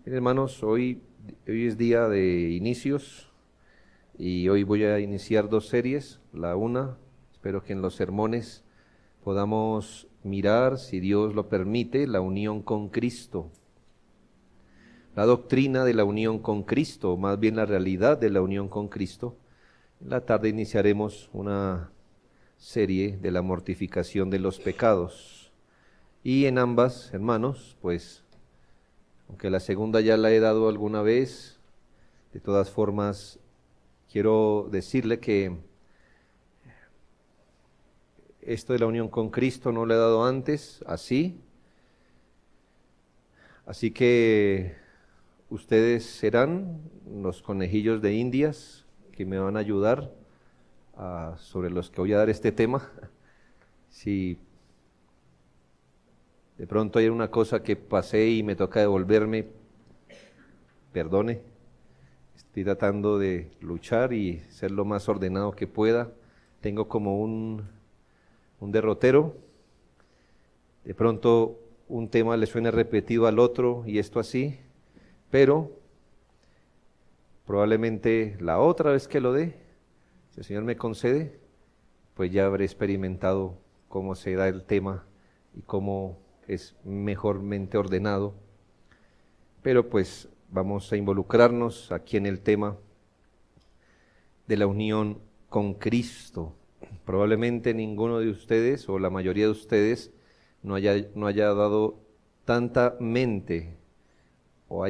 Bien, hermanos, hoy es día de inicios y hoy voy a iniciar dos series. La una, espero que en los sermones podamos mirar, si Dios lo permite, la unión con Cristo. La doctrina de la unión con Cristo, o más bien la realidad de la unión con Cristo. En la tarde iniciaremos una serie de la mortificación de los pecados. Y en ambas, hermanos, pues, aunque la segunda ya la he dado alguna vez, de todas formas, quiero decirle que esto de la unión con Cristo no lo he dado antes, así que ustedes serán los conejillos de Indias que me van a ayudar sobre los que voy a dar este tema. Si de pronto hay una cosa que pasé y me toca devolverme, perdone. Estoy tratando de luchar y ser lo más ordenado que pueda. Tengo como un derrotero. De pronto un tema le suena repetido al otro y esto así, pero probablemente la otra vez que lo dé, si el Señor me concede, pues ya habré experimentado cómo se da el tema y cómo es mejormente ordenado. Pero pues vamos a involucrarnos aquí en el tema de la unión con Cristo. Probablemente ninguno de ustedes o la mayoría de ustedes no haya dado tanta mente o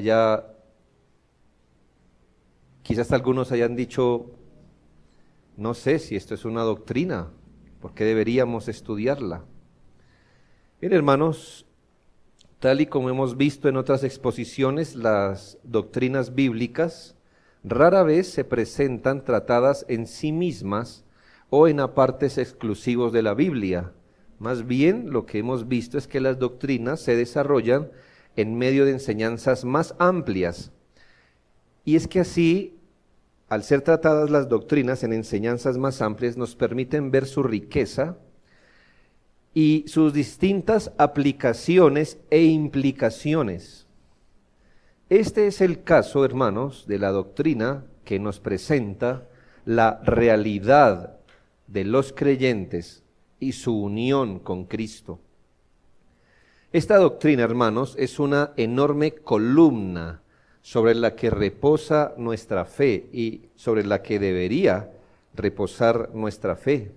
quizás algunos hayan dicho, no sé si esto es una doctrina, ¿por qué deberíamos estudiarla? Bien, hermanos, tal y como hemos visto en otras exposiciones, las doctrinas bíblicas rara vez se presentan tratadas en sí mismas o en apartes exclusivos de la Biblia. Más bien, lo que hemos visto es que las doctrinas se desarrollan en medio de enseñanzas más amplias. Y es que así, al ser tratadas las doctrinas en enseñanzas más amplias, nos permiten ver su riqueza y sus distintas aplicaciones e implicaciones. Este es el caso, hermanos, de la doctrina que nos presenta la realidad de los creyentes y su unión con Cristo. Esta doctrina, hermanos, es una enorme columna sobre la que reposa nuestra fe y sobre la que debería reposar nuestra fe.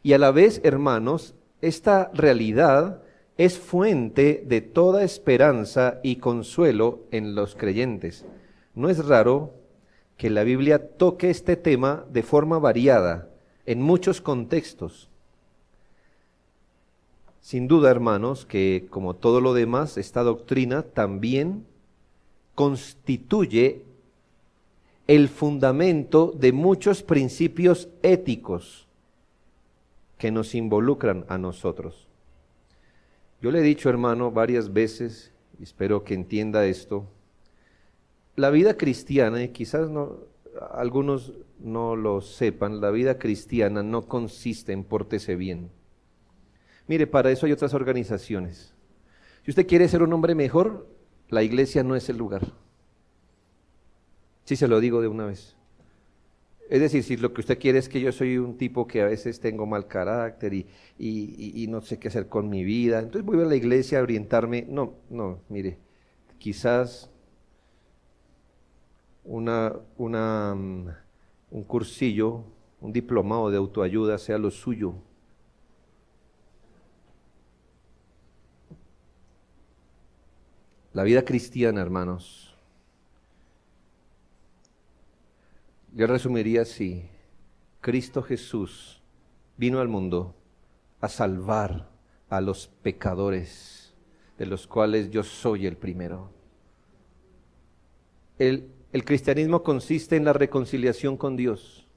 Y a la vez, hermanos, esta realidad es fuente de toda esperanza y consuelo en los creyentes. No es raro que la Biblia toque este tema de forma variada, en muchos contextos. Sin duda, hermanos, que como todo lo demás, esta doctrina también constituye el fundamento de muchos principios éticos que nos involucran a nosotros. Yo le he dicho, hermano, varias veces, y espero que entienda esto, la vida cristiana, y quizás algunos no lo sepan, la vida cristiana no consiste en pórtese bien. Mire, para eso hay otras organizaciones. Si usted quiere ser un hombre mejor, la iglesia no es el lugar. Sí, se lo digo de una vez. Es decir, si lo que usted quiere es que yo soy un tipo que a veces tengo mal carácter y no sé qué hacer con mi vida, entonces voy a la iglesia a orientarme. No, mire, quizás un cursillo, un diplomado de autoayuda sea lo suyo. La vida cristiana, hermanos, yo resumiría así: Cristo Jesús vino al mundo a salvar a los pecadores, de los cuales yo soy el primero. El cristianismo consiste en la reconciliación con Dios.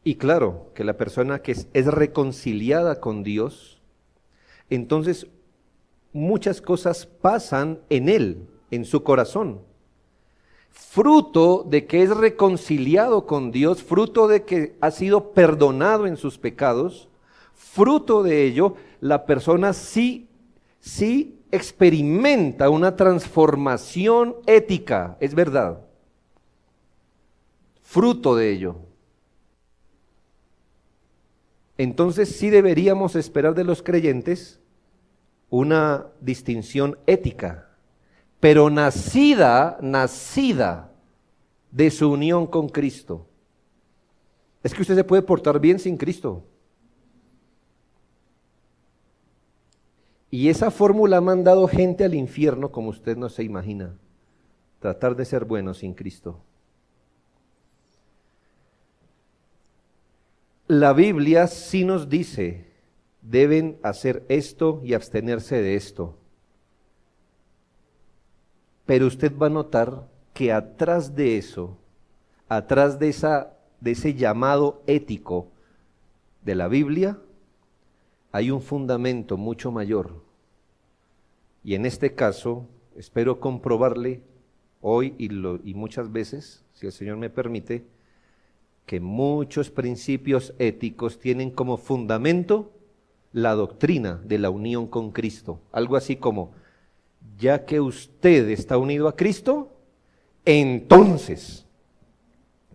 Y claro, que la persona que es reconciliada con Dios, entonces muchas cosas pasan en él, en su corazón. Fruto de que es reconciliado con Dios, fruto de que ha sido perdonado en sus pecados, fruto de ello, la persona sí sí experimenta una transformación ética, es verdad, fruto de ello. Entonces sí deberíamos esperar de los creyentes una distinción ética, pero nacida de su unión con Cristo. Es que usted se puede portar bien sin Cristo. Y esa fórmula ha mandado gente al infierno como usted no se imagina. Tratar de ser bueno sin Cristo. La Biblia sí nos dice, deben hacer esto y abstenerse de esto. Pero usted va a notar que atrás de eso, atrás de ese llamado ético de la Biblia, hay un fundamento mucho mayor. Y en este caso, espero comprobarle hoy y muchas veces, si el Señor me permite, que muchos principios éticos tienen como fundamento la doctrina de la unión con Cristo. Algo así como, ya que usted está unido a Cristo, entonces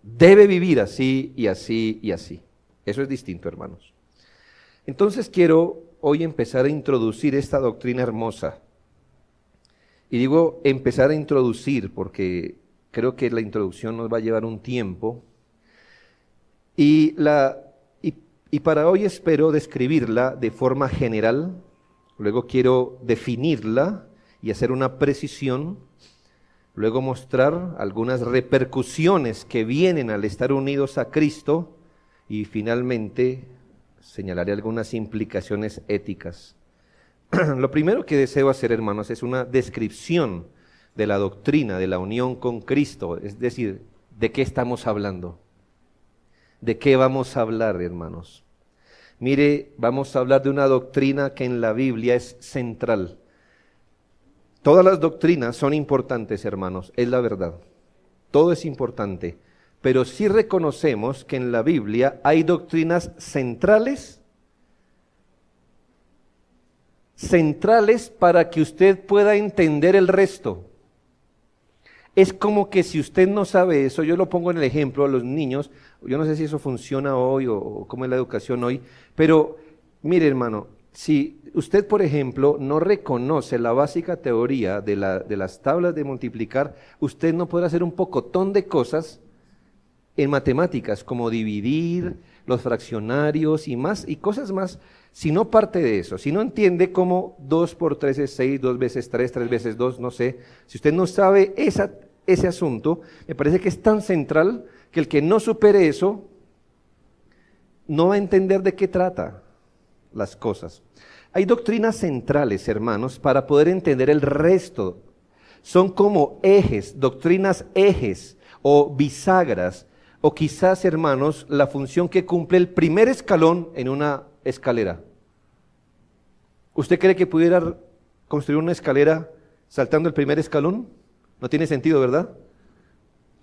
debe vivir así y así y así. Eso es distinto, hermanos. Entonces quiero hoy empezar a introducir esta doctrina hermosa. Y digo empezar a introducir porque creo que la introducción nos va a llevar un tiempo. Y para hoy espero describirla de forma general, luego quiero definirla y hacer una precisión, luego mostrar algunas repercusiones que vienen al estar unidos a Cristo y finalmente señalaré algunas implicaciones éticas. Lo primero que deseo hacer, hermanos, es una descripción de la doctrina de la unión con Cristo, es decir, ¿de qué estamos hablando? ¿De qué vamos a hablar, hermanos? Mire, vamos a hablar de una doctrina que en la Biblia es central. Todas las doctrinas son importantes, hermanos, es la verdad. Todo es importante, pero sí reconocemos que en la Biblia hay doctrinas centrales para que usted pueda entender el resto. Es como que si usted no sabe eso, yo lo pongo en el ejemplo a los niños, yo no sé si eso funciona hoy o cómo es la educación hoy, pero mire, hermano, si usted, por ejemplo, no reconoce la básica teoría de las tablas de multiplicar, usted no podrá hacer un pocotón de cosas en matemáticas, como dividir, los fraccionarios y más, y cosas más, si no parte de eso, si no entiende cómo 2 por 3 es 6, 2 veces 3, 3 veces 2, no sé, si usted no sabe ese asunto, me parece que es tan central que el que no supere eso, no va a entender de qué trata las cosas. Hay doctrinas centrales, hermanos, para poder entender el resto. Son como ejes, doctrinas ejes o bisagras, o quizás, hermanos, la función que cumple el primer escalón en una escalera. ¿Usted cree que pudiera construir una escalera saltando el primer escalón? No tiene sentido, ¿verdad?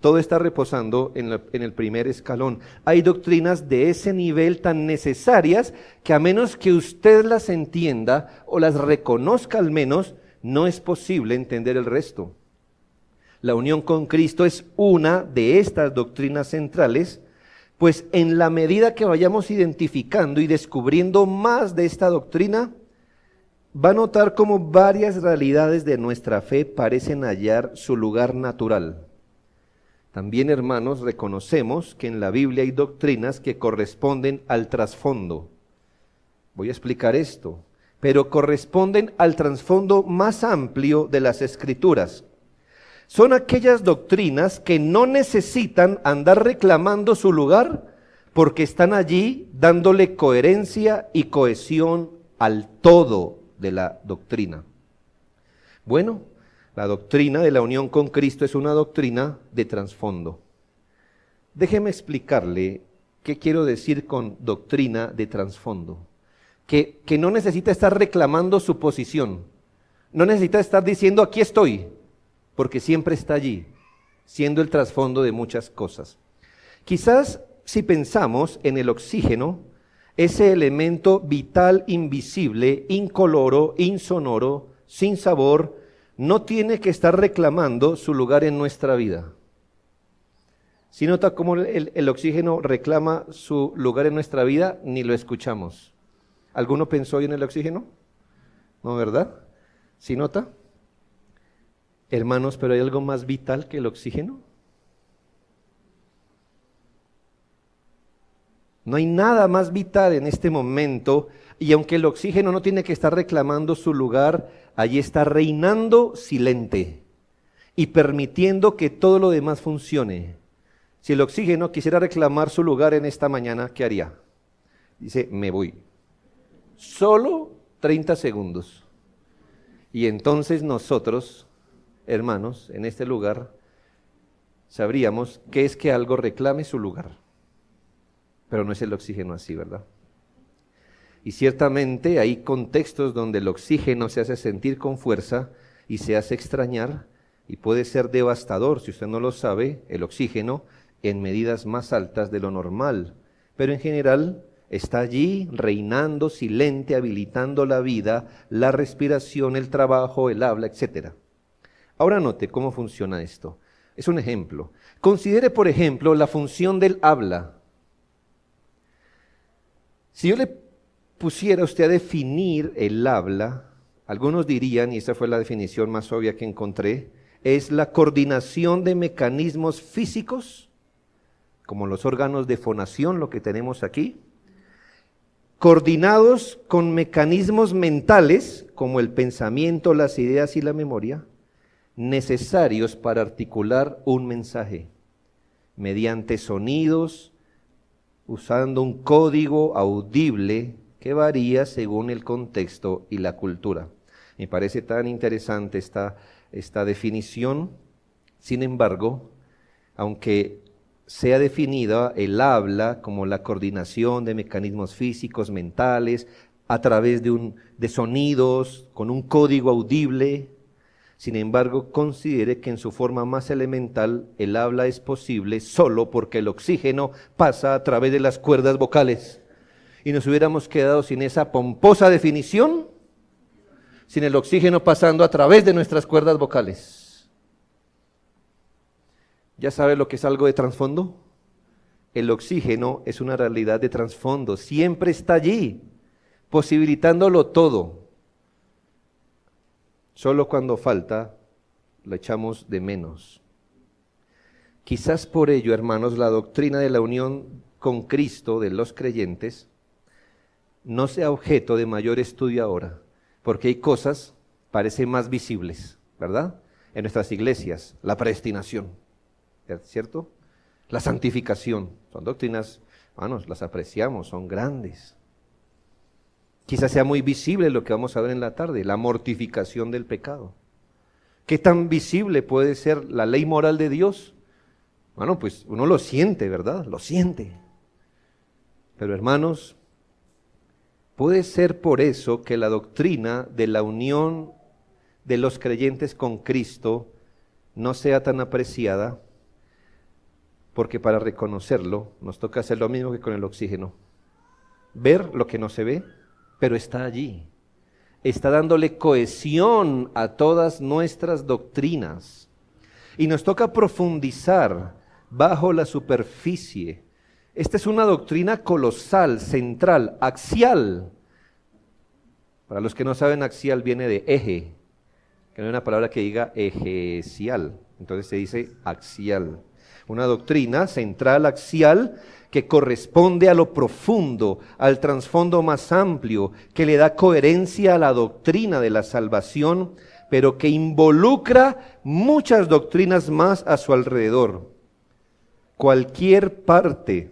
Todo está reposando en el primer escalón. Hay doctrinas de ese nivel tan necesarias que a menos que usted las entienda o las reconozca al menos, no es posible entender el resto. La unión con Cristo es una de estas doctrinas centrales, pues en la medida que vayamos identificando y descubriendo más de esta doctrina, va a notar cómo varias realidades de nuestra fe parecen hallar su lugar natural. También, hermanos, reconocemos que en la Biblia hay doctrinas que corresponden al trasfondo. Voy a explicar esto, pero corresponden al trasfondo más amplio de las Escrituras. Son aquellas doctrinas que no necesitan andar reclamando su lugar porque están allí dándole coherencia y cohesión al todo de la doctrina. Bueno, la doctrina de la unión con Cristo es una doctrina de trasfondo. Déjeme explicarle qué quiero decir con doctrina de trasfondo. Que no necesita estar reclamando su posición, no necesita estar diciendo aquí estoy, porque siempre está allí, siendo el trasfondo de muchas cosas. Quizás si pensamos en el oxígeno, Ese elemento vital, invisible, incoloro, insonoro, sin sabor, no tiene que estar reclamando su lugar en nuestra vida. Si nota cómo el oxígeno reclama su lugar en nuestra vida, ni lo escuchamos. ¿Alguno pensó hoy en el oxígeno? ¿No, verdad? ¿Sí nota? Hermanos, ¿pero hay algo más vital que el oxígeno? No hay nada más vital en este momento, y aunque el oxígeno no tiene que estar reclamando su lugar, allí está reinando silente y permitiendo que todo lo demás funcione. Si el oxígeno quisiera reclamar su lugar en esta mañana, ¿qué haría? Dice, me voy. Solo 30 segundos. Y entonces nosotros, hermanos, en este lugar, sabríamos que es que algo reclame su lugar. Pero no es el oxígeno así, ¿verdad? Y ciertamente hay contextos donde el oxígeno se hace sentir con fuerza y se hace extrañar y puede ser devastador, si usted no lo sabe, el oxígeno en medidas más altas de lo normal. Pero en general está allí reinando silente, habilitando la vida, la respiración, el trabajo, el habla, etc. Ahora note cómo funciona esto. Es un ejemplo. Considere, por ejemplo, la función del habla. Si yo le pusiera a usted a definir el habla, algunos dirían, y esa fue la definición más obvia que encontré, es la coordinación de mecanismos físicos, como los órganos de fonación, lo que tenemos aquí, coordinados con mecanismos mentales, como el pensamiento, las ideas y la memoria, necesarios para articular un mensaje, mediante sonidos, usando un código audible que varía según el contexto y la cultura. Me parece tan interesante esta definición. Sin embargo, aunque sea definida el habla como la coordinación de mecanismos físicos, mentales, a través de sonidos, con un código audible, sin embargo, considere que en su forma más elemental el habla es posible solo porque el oxígeno pasa a través de las cuerdas vocales. Y nos hubiéramos quedado sin esa pomposa definición, sin el oxígeno pasando a través de nuestras cuerdas vocales. ¿Ya sabe lo que es algo de trasfondo? El oxígeno es una realidad de trasfondo, siempre está allí, posibilitándolo todo. Solo cuando falta, lo echamos de menos. Quizás por ello, hermanos, la doctrina de la unión con Cristo de los creyentes no sea objeto de mayor estudio ahora, porque hay cosas, parecen más visibles, ¿verdad? En nuestras iglesias, la predestinación, ¿cierto? La santificación, son doctrinas, hermanos, las apreciamos, son grandes. Quizás sea muy visible lo que vamos a ver en la tarde, la mortificación del pecado. ¿Qué tan visible puede ser la ley moral de Dios? Bueno, pues uno lo siente, ¿verdad? Lo siente. Pero hermanos, puede ser por eso que la doctrina de la unión de los creyentes con Cristo no sea tan apreciada, porque para reconocerlo nos toca hacer lo mismo que con el oxígeno. Ver lo que no se ve, pero está allí. Está dándole cohesión a todas nuestras doctrinas. Y nos toca profundizar bajo la superficie. Esta es una doctrina colosal, central, axial. Para los que no saben, axial viene de eje, que no es una palabra que diga ejesial, entonces se dice axial. Una doctrina central, axial, que corresponde a lo profundo, al trasfondo más amplio, que le da coherencia a la doctrina de la salvación, pero que involucra muchas doctrinas más a su alrededor. Cualquier parte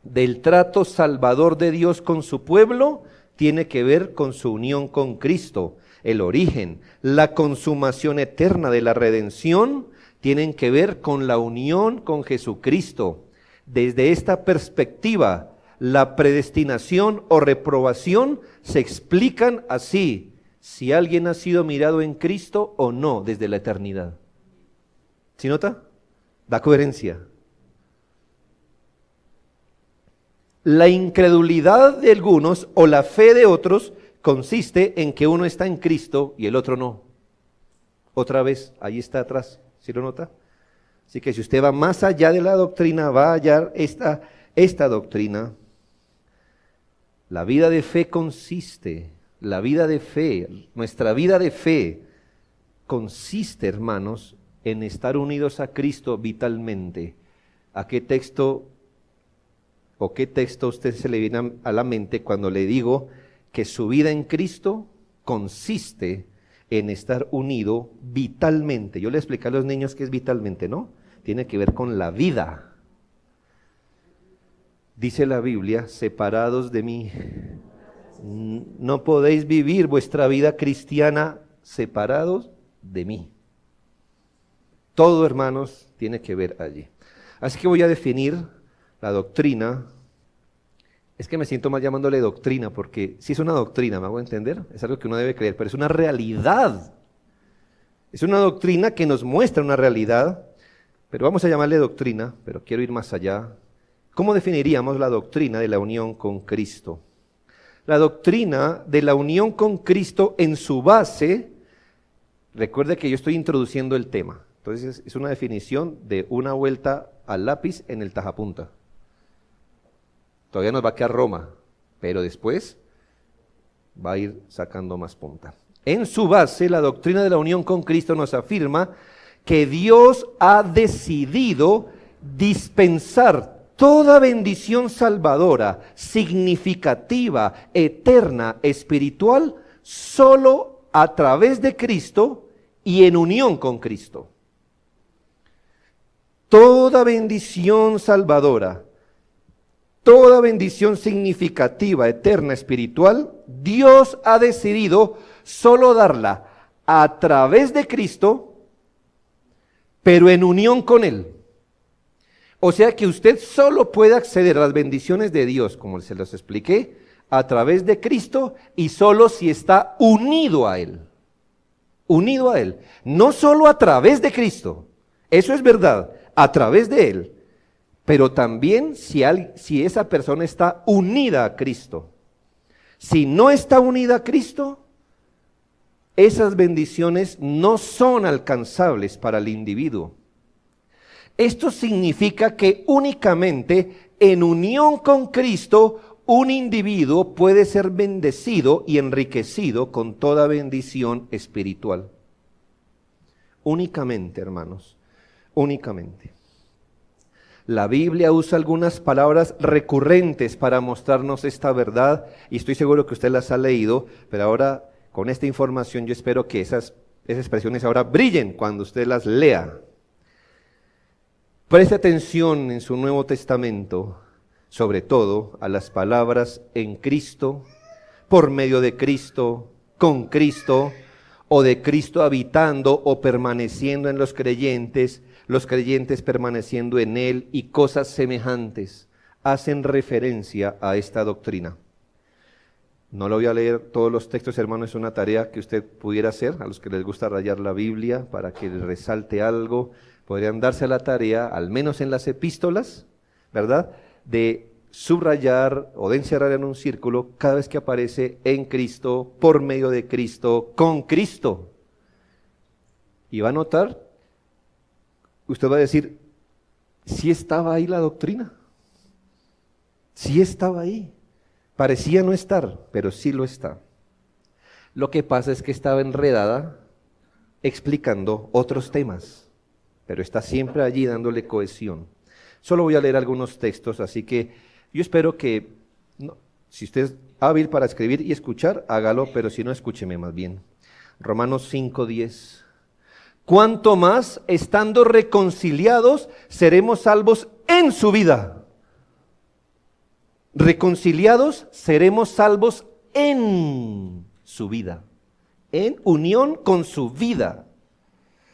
del trato salvador de Dios con su pueblo tiene que ver con su unión con Cristo. El origen, la consumación eterna de la redención tienen que ver con la unión con Jesucristo. Desde esta perspectiva, la predestinación o reprobación se explican así: si alguien ha sido mirado en Cristo o no desde la eternidad. ¿Sí nota? Da coherencia. La incredulidad de algunos o la fe de otros consiste en que uno está en Cristo y el otro no. Otra vez, ahí está atrás, ¿sí lo nota? Así que si usted va más allá de la doctrina, va a hallar esta doctrina. La vida de fe consiste, nuestra vida de fe consiste, hermanos, en estar unidos a Cristo vitalmente. ¿A qué texto o qué texto a usted se le viene a la mente cuando le digo que su vida en Cristo consiste en estar unido vitalmente? Yo le expliqué a los niños qué es vitalmente, ¿no? Tiene que ver con la vida. Dice la Biblia, separados de mí, no podéis vivir vuestra vida cristiana separados de mí. Todo, hermanos, tiene que ver allí. Así que voy a definir la doctrina. Es que me siento más llamándole doctrina, porque si es una doctrina, ¿me hago entender? Es algo que uno debe creer, pero es una realidad. Es una doctrina que nos muestra una realidad, pero vamos a llamarle doctrina, pero quiero ir más allá. ¿Cómo definiríamos la doctrina de la unión con Cristo? La doctrina de la unión con Cristo en su base, recuerde que yo estoy introduciendo el tema, entonces es una definición de una vuelta al lápiz en el tajapunta. Todavía nos va a quedar Roma, pero después va a ir sacando más punta. En su base, la doctrina de la unión con Cristo nos afirma que Dios ha decidido dispensar toda bendición salvadora, significativa, eterna, espiritual, solo a través de Cristo y en unión con Cristo. Toda bendición salvadora, toda bendición significativa, eterna, espiritual, Dios ha decidido solo darla a través de Cristo, pero en unión con Él. O sea que usted solo puede acceder a las bendiciones de Dios, como se los expliqué, a través de Cristo y solo si está unido a Él. Unido a Él. No solo a través de Cristo, eso es verdad, a través de Él, pero también si esa persona está unida a Cristo. Si no está unida a Cristo, esas bendiciones no son alcanzables para el individuo. Esto significa que únicamente en unión con Cristo un individuo puede ser bendecido y enriquecido con toda bendición espiritual. Únicamente, hermanos, únicamente. La Biblia usa algunas palabras recurrentes para mostrarnos esta verdad y estoy seguro que usted las ha leído, pero ahora con esta información yo espero que esas expresiones ahora brillen cuando usted las lea. Preste atención en su Nuevo Testamento, sobre todo a las palabras en Cristo, por medio de Cristo, con Cristo, o de Cristo habitando o permaneciendo en los creyentes permaneciendo en Él y cosas semejantes, hacen referencia a esta doctrina. No lo voy a leer todos los textos, hermano, es una tarea que usted pudiera hacer, a los que les gusta rayar la Biblia, para que les resalte algo. Podrían darse la tarea, al menos en las epístolas, ¿verdad?, de subrayar o de encerrar en un círculo cada vez que aparece en Cristo, por medio de Cristo, con Cristo. Y va a notar, usted va a decir, sí estaba ahí la doctrina, sí estaba ahí. Parecía no estar, pero sí lo está. Lo que pasa es que estaba enredada explicando otros temas, pero está siempre allí dándole cohesión. Solo voy a leer algunos textos, así que yo espero que, si usted es hábil para escribir y escuchar, hágalo, pero si no, escúcheme más bien. Romanos 5:10. Cuanto más, estando reconciliados, seremos salvos en su vida. Reconciliados, seremos salvos en su vida. En unión con su vida,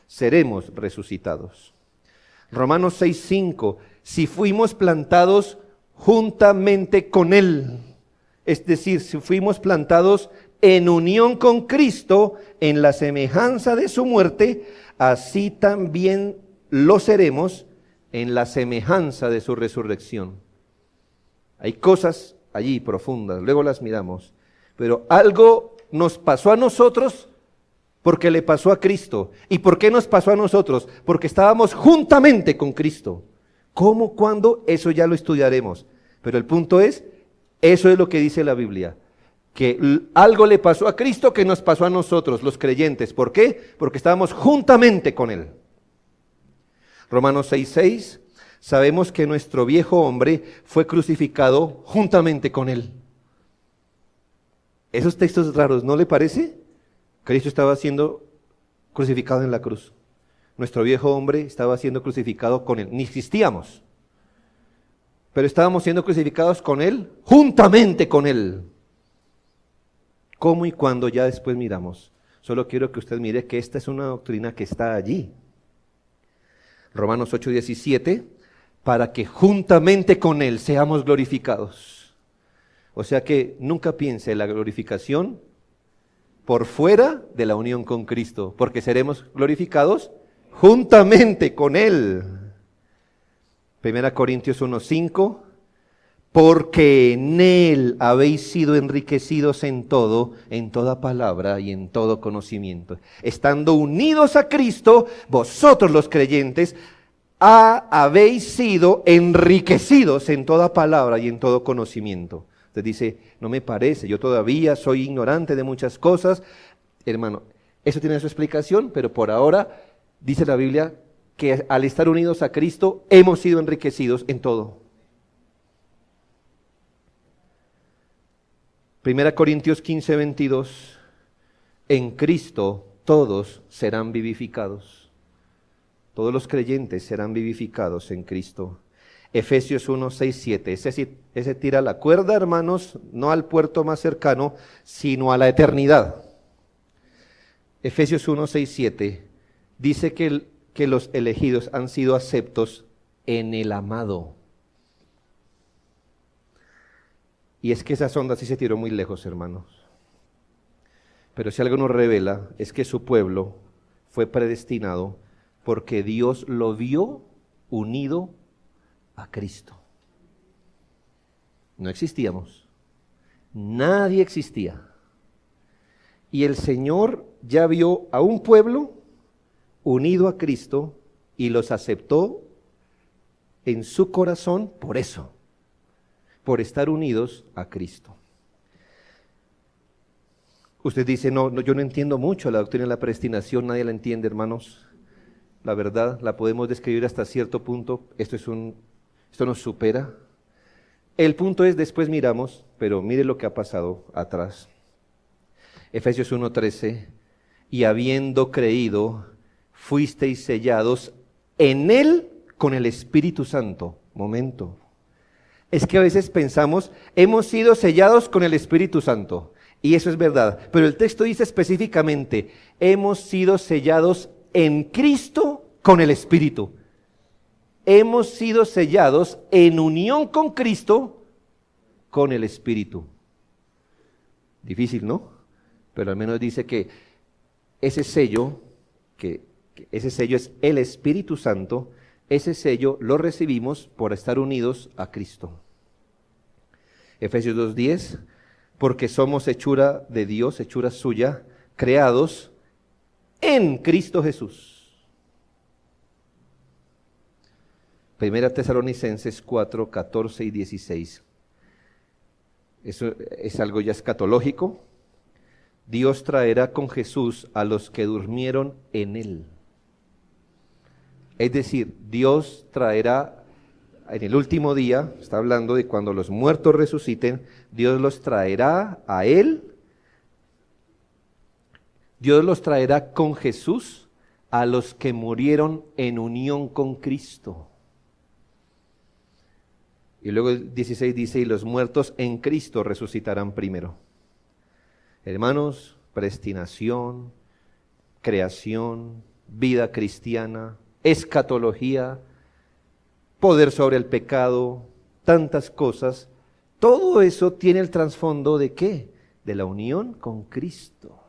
seremos resucitados. Romanos 6:5, si fuimos plantados juntamente con Él, es decir, si fuimos plantados en unión con Cristo, en la semejanza de su muerte, así también lo seremos en la semejanza de su resurrección. Hay cosas allí profundas, luego las miramos, pero algo nos pasó a nosotros porque le pasó a Cristo. ¿Y por qué nos pasó a nosotros? Porque estábamos juntamente con Cristo. ¿Cómo? ¿Cuándo? Eso ya lo estudiaremos. Pero el punto es, eso es lo que dice la Biblia, que algo le pasó a Cristo que nos pasó a nosotros, los creyentes. ¿Por qué? Porque estábamos juntamente con Él. Romanos 6:6, sabemos que nuestro viejo hombre fue crucificado juntamente con Él. Esos textos raros, ¿no le parece? Cristo estaba siendo crucificado en la cruz. Nuestro viejo hombre estaba siendo crucificado con Él. Ni existíamos, pero estábamos siendo crucificados con Él, juntamente con Él. ¿Cómo y cuándo? Ya después miramos. Solo quiero que usted mire que esta es una doctrina que está allí. Romanos 8:17, para que juntamente con Él seamos glorificados. O sea que nunca piense la glorificación por fuera de la unión con Cristo, porque seremos glorificados juntamente con Él. 1 Corintios 1:5, porque en Él habéis sido enriquecidos en todo, en toda palabra y en todo conocimiento. Estando unidos a Cristo, vosotros los creyentes, habéis sido enriquecidos en toda palabra y en todo conocimiento. Usted dice, no me parece, yo todavía soy ignorante de muchas cosas. Hermano, eso tiene su explicación, pero por ahora dice la Biblia que al estar unidos a Cristo hemos sido enriquecidos en todo. 1 Corintios 15:22, en Cristo todos serán vivificados. Todos los creyentes serán vivificados en Cristo. Efesios 1:6-7, ese tira la cuerda, hermanos, no al puerto más cercano, sino a la eternidad. Efesios 1:6-7 dice que los elegidos han sido aceptos en el amado. Y es que esa sonda sí se tiró muy lejos, hermanos. Pero si algo nos revela es que su pueblo fue predestinado porque Dios lo vio unido a Cristo. No existíamos. Nadie existía. Y el Señor ya vio a un pueblo unido a Cristo y los aceptó en su corazón por eso, por estar unidos a Cristo. Usted dice, no, yo no entiendo mucho la doctrina de la predestinación, nadie la entiende, hermanos. La verdad, la podemos describir hasta cierto punto, esto nos supera. El punto es, después miramos, pero mire lo que ha pasado atrás. Efesios 1:13, y habiendo creído, fuisteis sellados en Él con el Espíritu Santo. Momento. Es que a veces pensamos, hemos sido sellados con el Espíritu Santo, y eso es verdad, pero el texto dice específicamente, hemos sido sellados en Cristo con el Espíritu. Hemos sido sellados en unión con Cristo con el Espíritu. Difícil, ¿no? Pero al menos dice que ese sello es el Espíritu Santo. Ese sello lo recibimos por estar unidos a Cristo. Efesios 2:10, porque somos hechura de Dios, hechura suya, creados en Cristo Jesús. 1 Tesalonicenses 4:14 y 16. Eso es algo ya escatológico. Dios traerá con Jesús a los que durmieron en Él. Es decir, Dios traerá en el último día, está hablando de cuando los muertos resuciten, Dios los traerá a Él. Dios los traerá con Jesús a los que murieron en unión con Cristo. Y luego el 16 dice, y los muertos en Cristo resucitarán primero. Hermanos, predestinación, creación, vida cristiana, escatología, poder sobre el pecado, tantas cosas, todo eso tiene el trasfondo ¿de qué? De la unión con Cristo.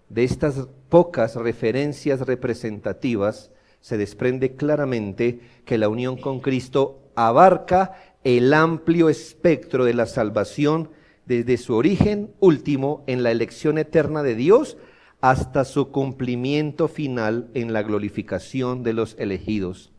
De estas pocas referencias representativas se desprende claramente que la unión con Cristo abarca el amplio espectro de la salvación desde su origen último en la elección eterna de Dios hasta su cumplimiento final en la glorificación de los elegidos.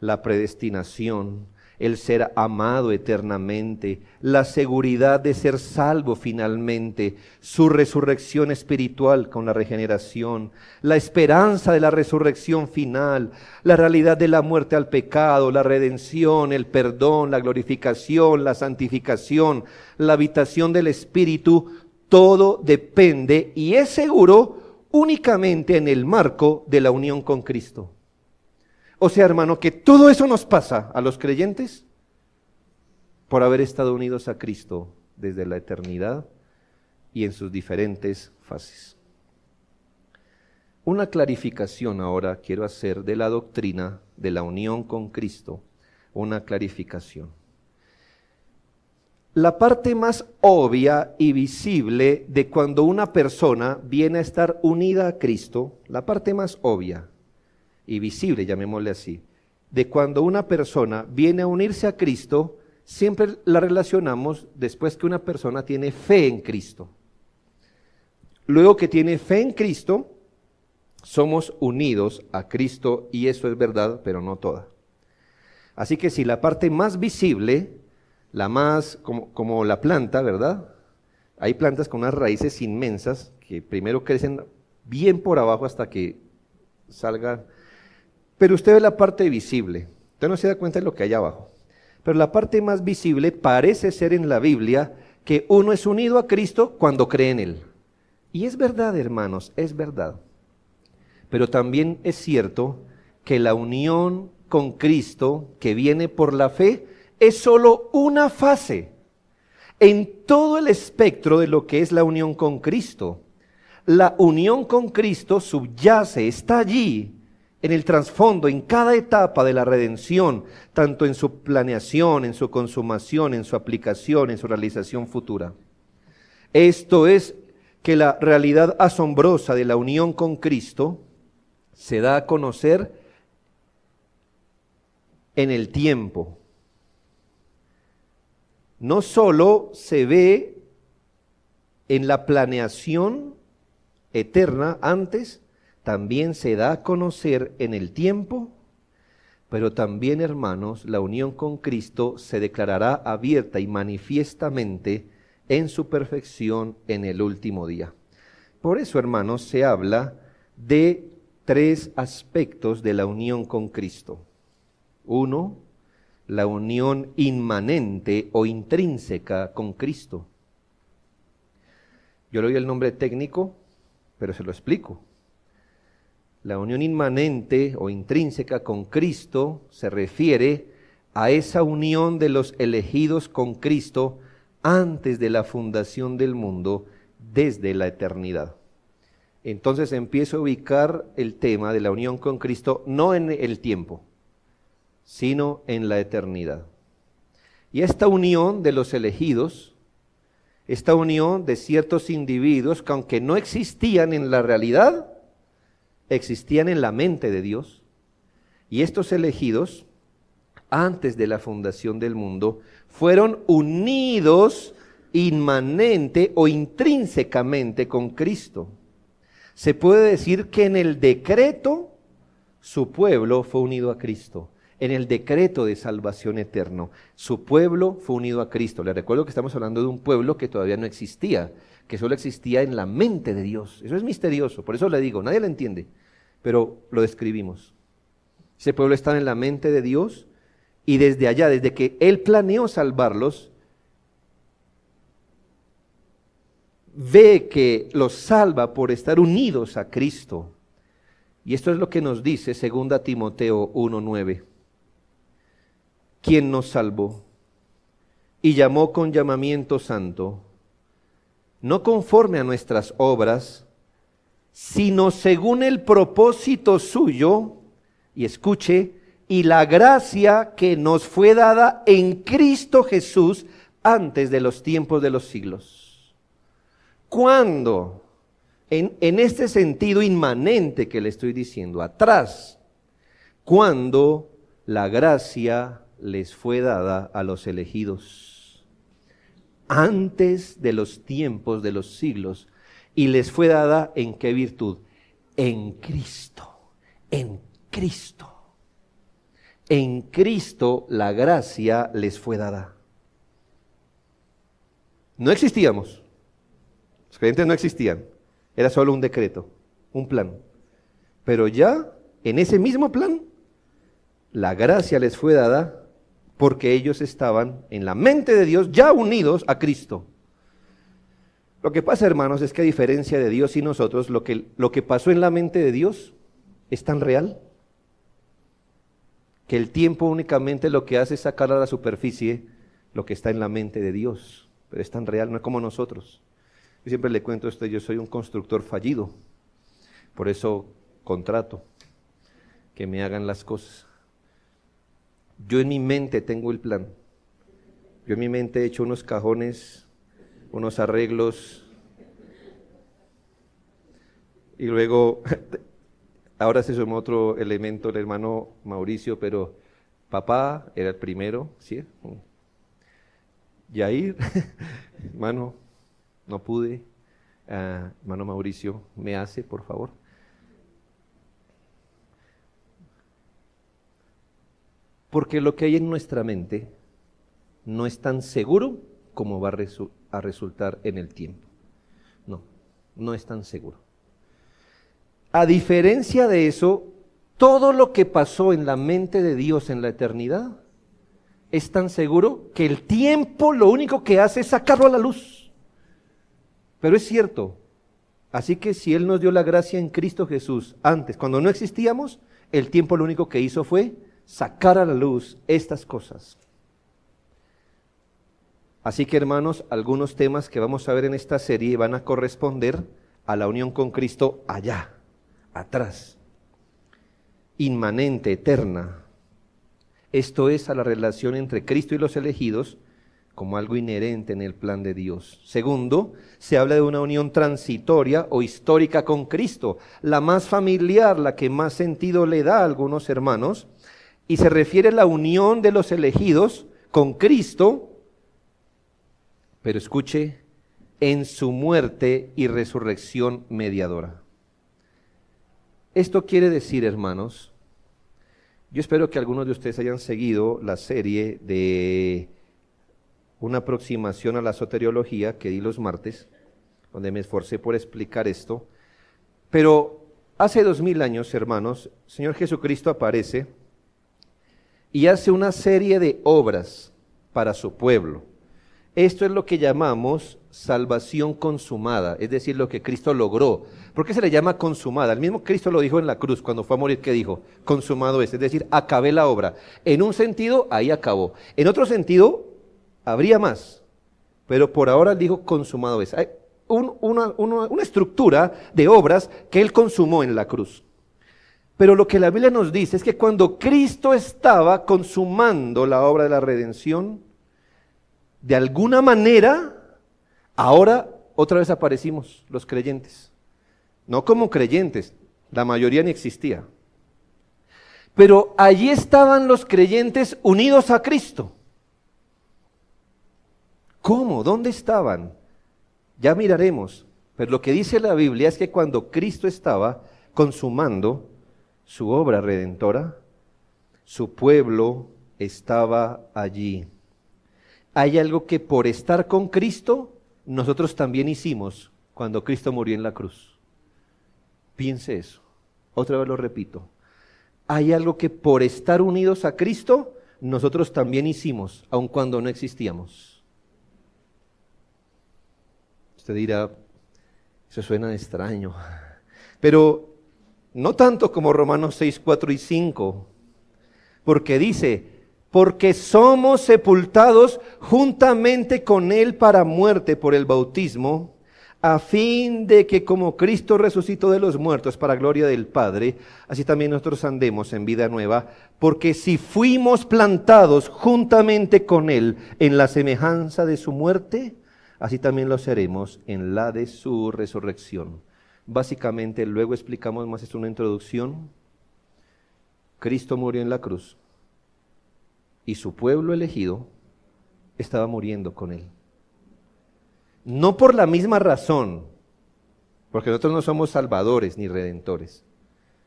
La predestinación, el ser amado eternamente, la seguridad de ser salvo finalmente, su resurrección espiritual con la regeneración, la esperanza de la resurrección final, la realidad de la muerte al pecado, la redención, el perdón, la glorificación, la santificación, la habitación del Espíritu, todo depende y es seguro únicamente en el marco de la unión con Cristo. O sea, hermano, que todo eso nos pasa a los creyentes por haber estado unidos a Cristo desde la eternidad y en sus diferentes fases. Una clarificación ahora quiero hacer de la doctrina de la unión con Cristo, una clarificación. La parte más obvia y visible de cuando una persona viene a estar unida a Cristo, la parte más obvia y visible, llamémosle así, de cuando una persona viene a unirse a Cristo, siempre la relacionamos después que una persona tiene fe en Cristo. Luego que tiene fe en Cristo, somos unidos a Cristo y eso es verdad, pero no toda. Así que si la parte más visible, la más como la planta, ¿verdad? Hay plantas con unas raíces inmensas que primero crecen bien por abajo hasta que salgan. Pero usted ve la parte visible, usted no se da cuenta de lo que hay abajo. Pero la parte más visible parece ser en la Biblia que uno es unido a Cristo cuando cree en Él. Y es verdad, hermanos, es verdad. Pero también es cierto que la unión con Cristo que viene por la fe es solo una fase en todo el espectro de lo que es la unión con Cristo. La unión con Cristo subyace, está allí, en el trasfondo, en cada etapa de la redención, tanto en su planeación, en su consumación, en su aplicación, en su realización futura. Esto es que la realidad asombrosa de la unión con Cristo se da a conocer en el tiempo. No solo se ve en la planeación eterna antes, también se da a conocer en el tiempo, pero también, hermanos, la unión con Cristo se declarará abierta y manifiestamente en su perfección en el último día. Por eso, hermanos, se habla de tres aspectos de la unión con Cristo. Uno, la unión inmanente o intrínseca con Cristo. Yo le doy el nombre técnico, pero se lo explico. La unión inmanente o intrínseca con Cristo se refiere a esa unión de los elegidos con Cristo antes de la fundación del mundo, desde la eternidad. Entonces empiezo a ubicar el tema de la unión con Cristo no en el tiempo, sino en la eternidad. Y esta unión de los elegidos, esta unión de ciertos individuos que aunque no existían en la realidad, existían en la mente de Dios, y estos elegidos, antes de la fundación del mundo, fueron unidos inmanente o intrínsecamente con Cristo. Se puede decir que en el decreto su pueblo fue unido a Cristo. En el decreto de salvación eterno, su pueblo fue unido a Cristo. Les recuerdo que estamos hablando de un pueblo que todavía no existía, que solo existía en la mente de Dios. Eso es misterioso, por eso le digo, nadie lo entiende, pero lo describimos. Ese pueblo está en la mente de Dios y desde allá, desde que Él planeó salvarlos, ve que los salva por estar unidos a Cristo. Y esto es lo que nos dice 2 Timoteo 1:9. Quien nos salvó y llamó con llamamiento santo, no conforme a nuestras obras, sino según el propósito suyo, y escuche, y la gracia que nos fue dada en Cristo Jesús antes de los tiempos de los siglos. ¿Cuándo? En este sentido inmanente que le estoy diciendo, atrás, cuando la gracia les fue dada a los elegidos antes de los tiempos de los siglos. ¿Y les fue dada en qué virtud? En Cristo, en Cristo. En Cristo la gracia les fue dada. No existíamos. Los creyentes no existían. Era solo un decreto, un plan. Pero ya, en ese mismo plan, la gracia les fue dada porque ellos estaban en la mente de Dios ya unidos a Cristo. Lo que pasa, hermanos, es que a diferencia de Dios y nosotros, lo que pasó en la mente de Dios es tan real que el tiempo únicamente lo que hace es sacar a la superficie lo que está en la mente de Dios. Pero es tan real, no es como nosotros. Yo siempre le cuento esto, yo soy un constructor fallido, por eso contrato que me hagan las cosas. Yo en mi mente tengo el plan. Yo en mi mente he hecho unos cajones, unos arreglos, y luego, ahora se sumó otro elemento, el hermano Mauricio, pero papá era el primero, ¿sí? Yair, hermano, no pude, hermano Mauricio, me hace, por favor. Porque lo que hay en nuestra mente no es tan seguro como va a resultar en el tiempo. No, no es tan seguro. A diferencia de eso, todo lo que pasó en la mente de Dios en la eternidad es tan seguro que el tiempo lo único que hace es sacarlo a la luz. Pero es cierto, así que si Él nos dio la gracia en Cristo Jesús antes, cuando no existíamos, el tiempo lo único que hizo fue sacar a la luz estas cosas. Así que, hermanos, algunos temas que vamos a ver en esta serie van a corresponder a la unión con Cristo allá, atrás, inmanente, eterna. Esto es a la relación entre Cristo y los elegidos como algo inherente en el plan de Dios. Segundo, se habla de una unión transitoria o histórica con Cristo, la más familiar, la que más sentido le da a algunos hermanos, y se refiere a la unión de los elegidos con Cristo, pero escuche, en su muerte y resurrección mediadora. Esto quiere decir, hermanos, yo espero que algunos de ustedes hayan seguido la serie de una aproximación a la soteriología que di los martes, donde me esforcé por explicar esto, pero hace 2000 años, hermanos, el Señor Jesucristo aparece y hace una serie de obras para su pueblo. Esto es lo que llamamos salvación consumada, es decir, lo que Cristo logró. ¿Por qué se le llama consumada? El mismo Cristo lo dijo en la cruz cuando fue a morir, ¿qué dijo? Consumado es decir, acabé la obra. En un sentido, ahí acabó. En otro sentido, habría más, pero por ahora dijo consumado es. Hay una estructura de obras que Él consumó en la cruz. Pero lo que la Biblia nos dice es que cuando Cristo estaba consumando la obra de la redención, de alguna manera, ahora otra vez aparecimos los creyentes. No como creyentes, la mayoría ni existía. Pero allí estaban los creyentes unidos a Cristo. ¿Cómo? ¿Dónde estaban? Ya miraremos. Pero lo que dice la Biblia es que cuando Cristo estaba consumando su obra redentora, su pueblo estaba allí. Hay algo que por estar con Cristo, nosotros también hicimos cuando Cristo murió en la cruz. Piense eso. Otra vez lo repito. Hay algo que por estar unidos a Cristo, nosotros también hicimos, aun cuando no existíamos. Usted dirá, eso suena extraño. Pero no tanto como Romanos 6, 4 y 5, porque dice, porque somos sepultados juntamente con Él para muerte por el bautismo, a fin de que como Cristo resucitó de los muertos para gloria del Padre, así también nosotros andemos en vida nueva, porque si fuimos plantados juntamente con Él en la semejanza de su muerte, así también lo seremos en la de su resurrección. Básicamente, luego explicamos más, es una introducción. Cristo murió en la cruz. y su pueblo elegido estaba muriendo con él. No por la misma razón, porque nosotros no somos salvadores ni redentores.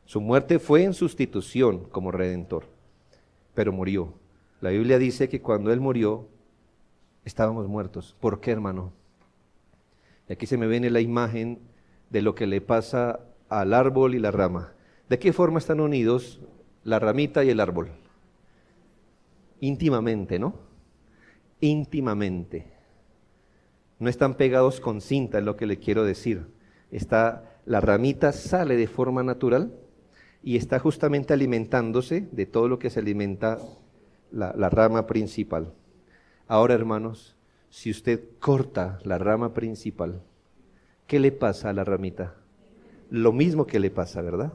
Su muerte fue en sustitución como redentor, pero murió. La Biblia dice que cuando él murió, estábamos muertos. ¿Por qué, hermano? Y aquí se me viene la imagen de lo que le pasa al árbol y la rama. ¿De qué forma están unidos la ramita y el árbol? Íntimamente, ¿no? Íntimamente. No están pegados con cinta, es lo que le quiero decir. La ramita sale de forma natural y está justamente alimentándose de todo lo que se alimenta la rama principal. Ahora, hermanos, si usted corta la rama principal, ¿qué le pasa a la ramita? Lo mismo que le pasa, ¿verdad?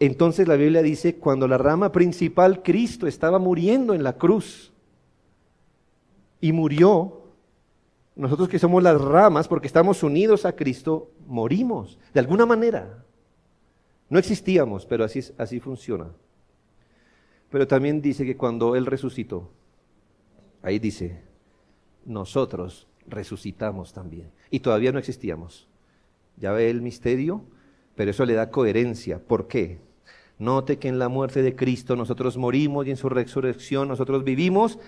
Entonces la Biblia dice, cuando la rama principal, Cristo, estaba muriendo en la cruz y murió, nosotros que somos las ramas, porque estamos unidos a Cristo, morimos, de alguna manera. No existíamos, pero así funciona. Pero también dice que cuando Él resucitó, ahí dice, nosotros resucitamos también. Y todavía no existíamos. Ya ve el misterio, pero eso le da coherencia. ¿Por qué? Note que en la muerte de Cristo nosotros morimos y en su resurrección nosotros vivimos.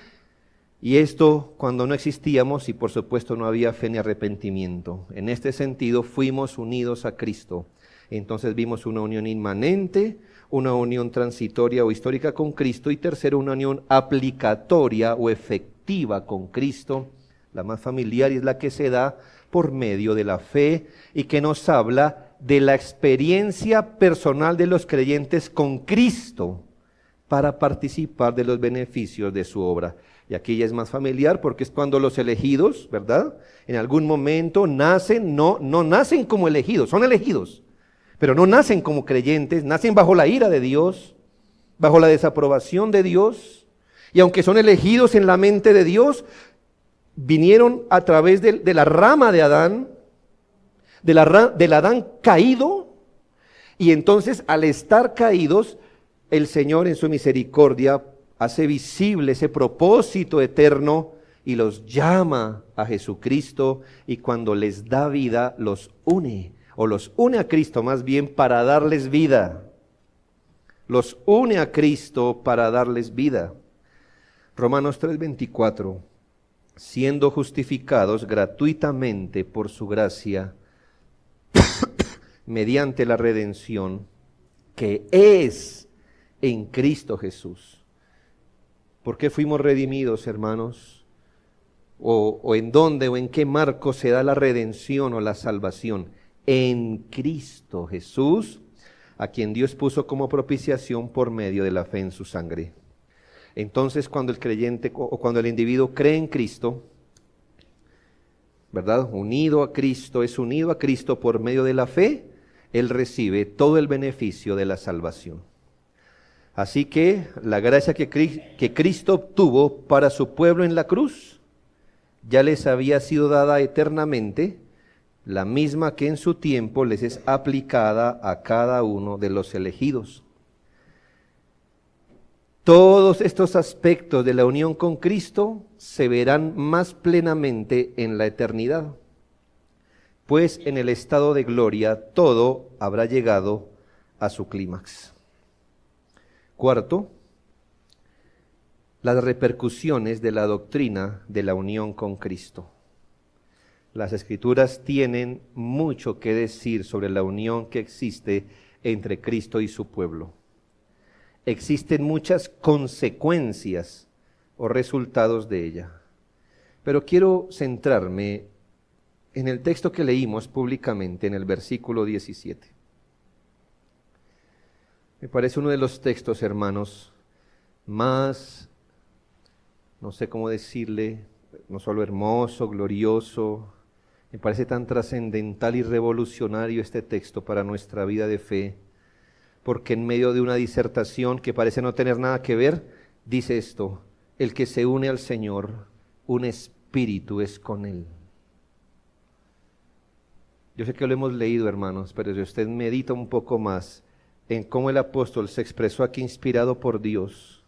Y esto cuando no existíamos y por supuesto no había fe ni arrepentimiento. En este sentido fuimos unidos a Cristo. Entonces vimos una unión inmanente, una unión transitoria o histórica con Cristo y tercero, una unión aplicatoria o efectiva con Cristo. La más familiar y es la que se da por medio de la fe y que nos habla de la experiencia personal de los creyentes con Cristo para participar de los beneficios de su obra. Y aquí ya es más familiar porque es cuando los elegidos, ¿verdad? En algún momento nacen, no nacen como elegidos, son elegidos, pero no nacen como creyentes, nacen bajo la ira de Dios, bajo la desaprobación de Dios, y aunque son elegidos en la mente de Dios, vinieron a través de la rama de Adán, del Adán caído, y entonces al estar caídos, el Señor en su misericordia hace visible ese propósito eterno y los llama a Jesucristo y cuando les da vida los une a Cristo más bien para darles vida. Los une a Cristo para darles vida. Romanos 3:24, siendo justificados gratuitamente por su gracia, mediante la redención que es en Cristo Jesús. ¿Por qué fuimos redimidos, hermanos? ¿O en dónde o en qué marco se da la redención o la salvación? En Cristo Jesús, a quien Dios puso como propiciación por medio de la fe en su sangre. Entonces, cuando el creyente o cuando el individuo cree en Cristo, ¿verdad? Es unido a Cristo por medio de la fe, él recibe todo el beneficio de la salvación. Así que la gracia que Cristo obtuvo para su pueblo en la cruz, ya les había sido dada eternamente, la misma que en su tiempo les es aplicada a cada uno de los elegidos. Todos estos aspectos de la unión con Cristo se verán más plenamente en la eternidad, pues en el estado de gloria todo habrá llegado a su clímax. Cuarto, las repercusiones de la doctrina de la unión con Cristo. Las Escrituras tienen mucho que decir sobre la unión que existe entre Cristo y su pueblo. Existen muchas consecuencias o resultados de ella. Pero quiero centrarme en el texto que leímos públicamente en el versículo 17. Me parece uno de los textos, hermanos, más, no sé cómo decirle, no solo hermoso, glorioso, me parece tan trascendental y revolucionario este texto para nuestra vida de fe, porque en medio de una disertación que parece no tener nada que ver, dice esto: el que se une al Señor, un espíritu es con Él. Yo sé que lo hemos leído, hermanos, pero si usted medita un poco más en cómo el apóstol se expresó aquí inspirado por Dios,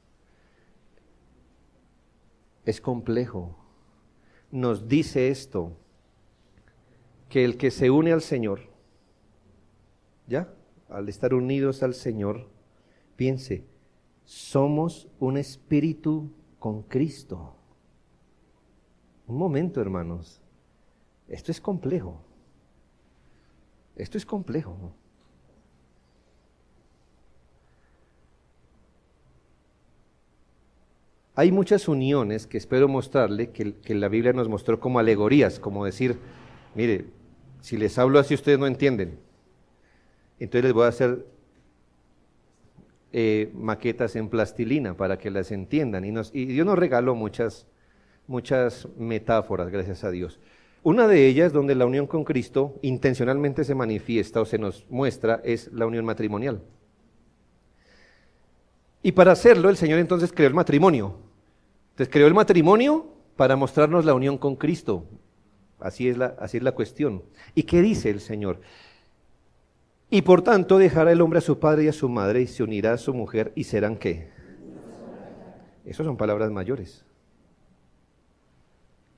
es complejo. Nos dice esto, que el que se une al Señor, ¿ya? Al estar unidos al Señor, piense, somos un espíritu con Cristo. Un momento, hermanos, esto es complejo. Esto es complejo. Hay muchas uniones que espero mostrarle que la Biblia nos mostró como alegorías, como decir, mire, si les hablo así ustedes no entienden. Entonces les voy a hacer maquetas en plastilina para que las entiendan. Y Dios nos regaló muchas metáforas, gracias a Dios. Una de ellas, donde la unión con Cristo intencionalmente se manifiesta o se nos muestra, es la unión matrimonial. Y para hacerlo, el Señor entonces creó el matrimonio. Entonces creó el matrimonio para mostrarnos la unión con Cristo. Así es la cuestión. ¿Y qué dice el Señor? Y por tanto dejará el hombre a su padre y a su madre y se unirá a su mujer y serán ¿qué? Esas son palabras mayores.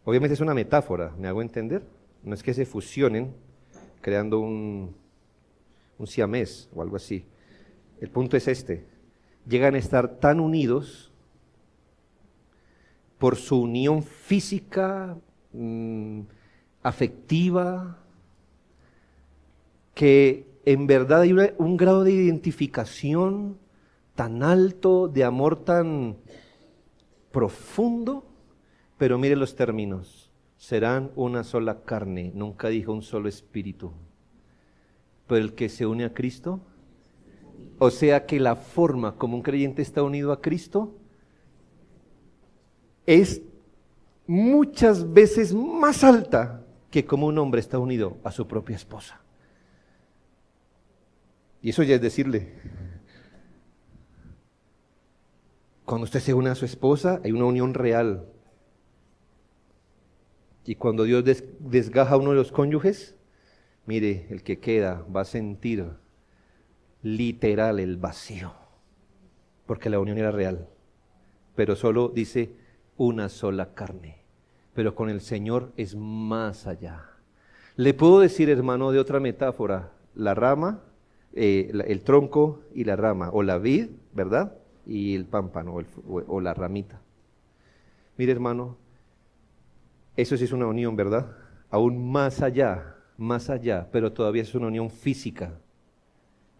Obviamente es una metáfora, ¿me hago entender? No es que se fusionen creando un siamés o algo así. El punto es este. Llegan a estar tan unidos por su unión física, afectiva, que en verdad hay un grado de identificación tan alto, de amor tan profundo, pero mire los términos, serán una sola carne, nunca dijo un solo espíritu, pero el que se une a Cristo, o sea que la forma como un creyente está unido a Cristo es muchas veces más alta que como un hombre está unido a su propia esposa. Y eso ya es decirle, cuando usted se une a su esposa, hay una unión real. Y cuando Dios desgaja a uno de los cónyuges, mire, el que queda va a sentir literal el vacío, porque la unión era real, pero solo dice una sola carne, pero con el Señor es más allá. Le puedo decir, hermano, de otra metáfora, la rama, el tronco y la rama, o la vid, ¿verdad? Y el pámpano, o la ramita. Mire, hermano, eso sí es una unión, ¿verdad? Aún más allá, pero todavía es una unión física.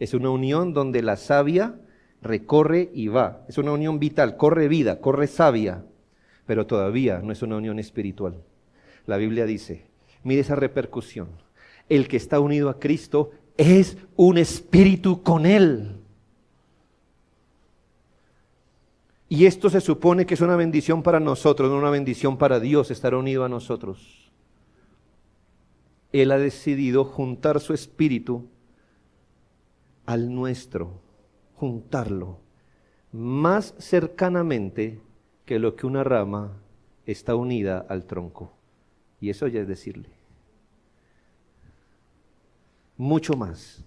Es una unión donde la savia recorre y va. Es una unión vital, corre vida, corre savia, pero todavía no es una unión espiritual. La Biblia dice, mire esa repercusión, el que está unido a Cristo es un espíritu con Él. Y esto se supone que es una bendición para nosotros, no una bendición para Dios, estar unido a nosotros. Él ha decidido juntar su espíritu al nuestro, juntarlo más cercanamente que lo que una rama está unida al tronco. Y eso ya es decirle. Mucho más.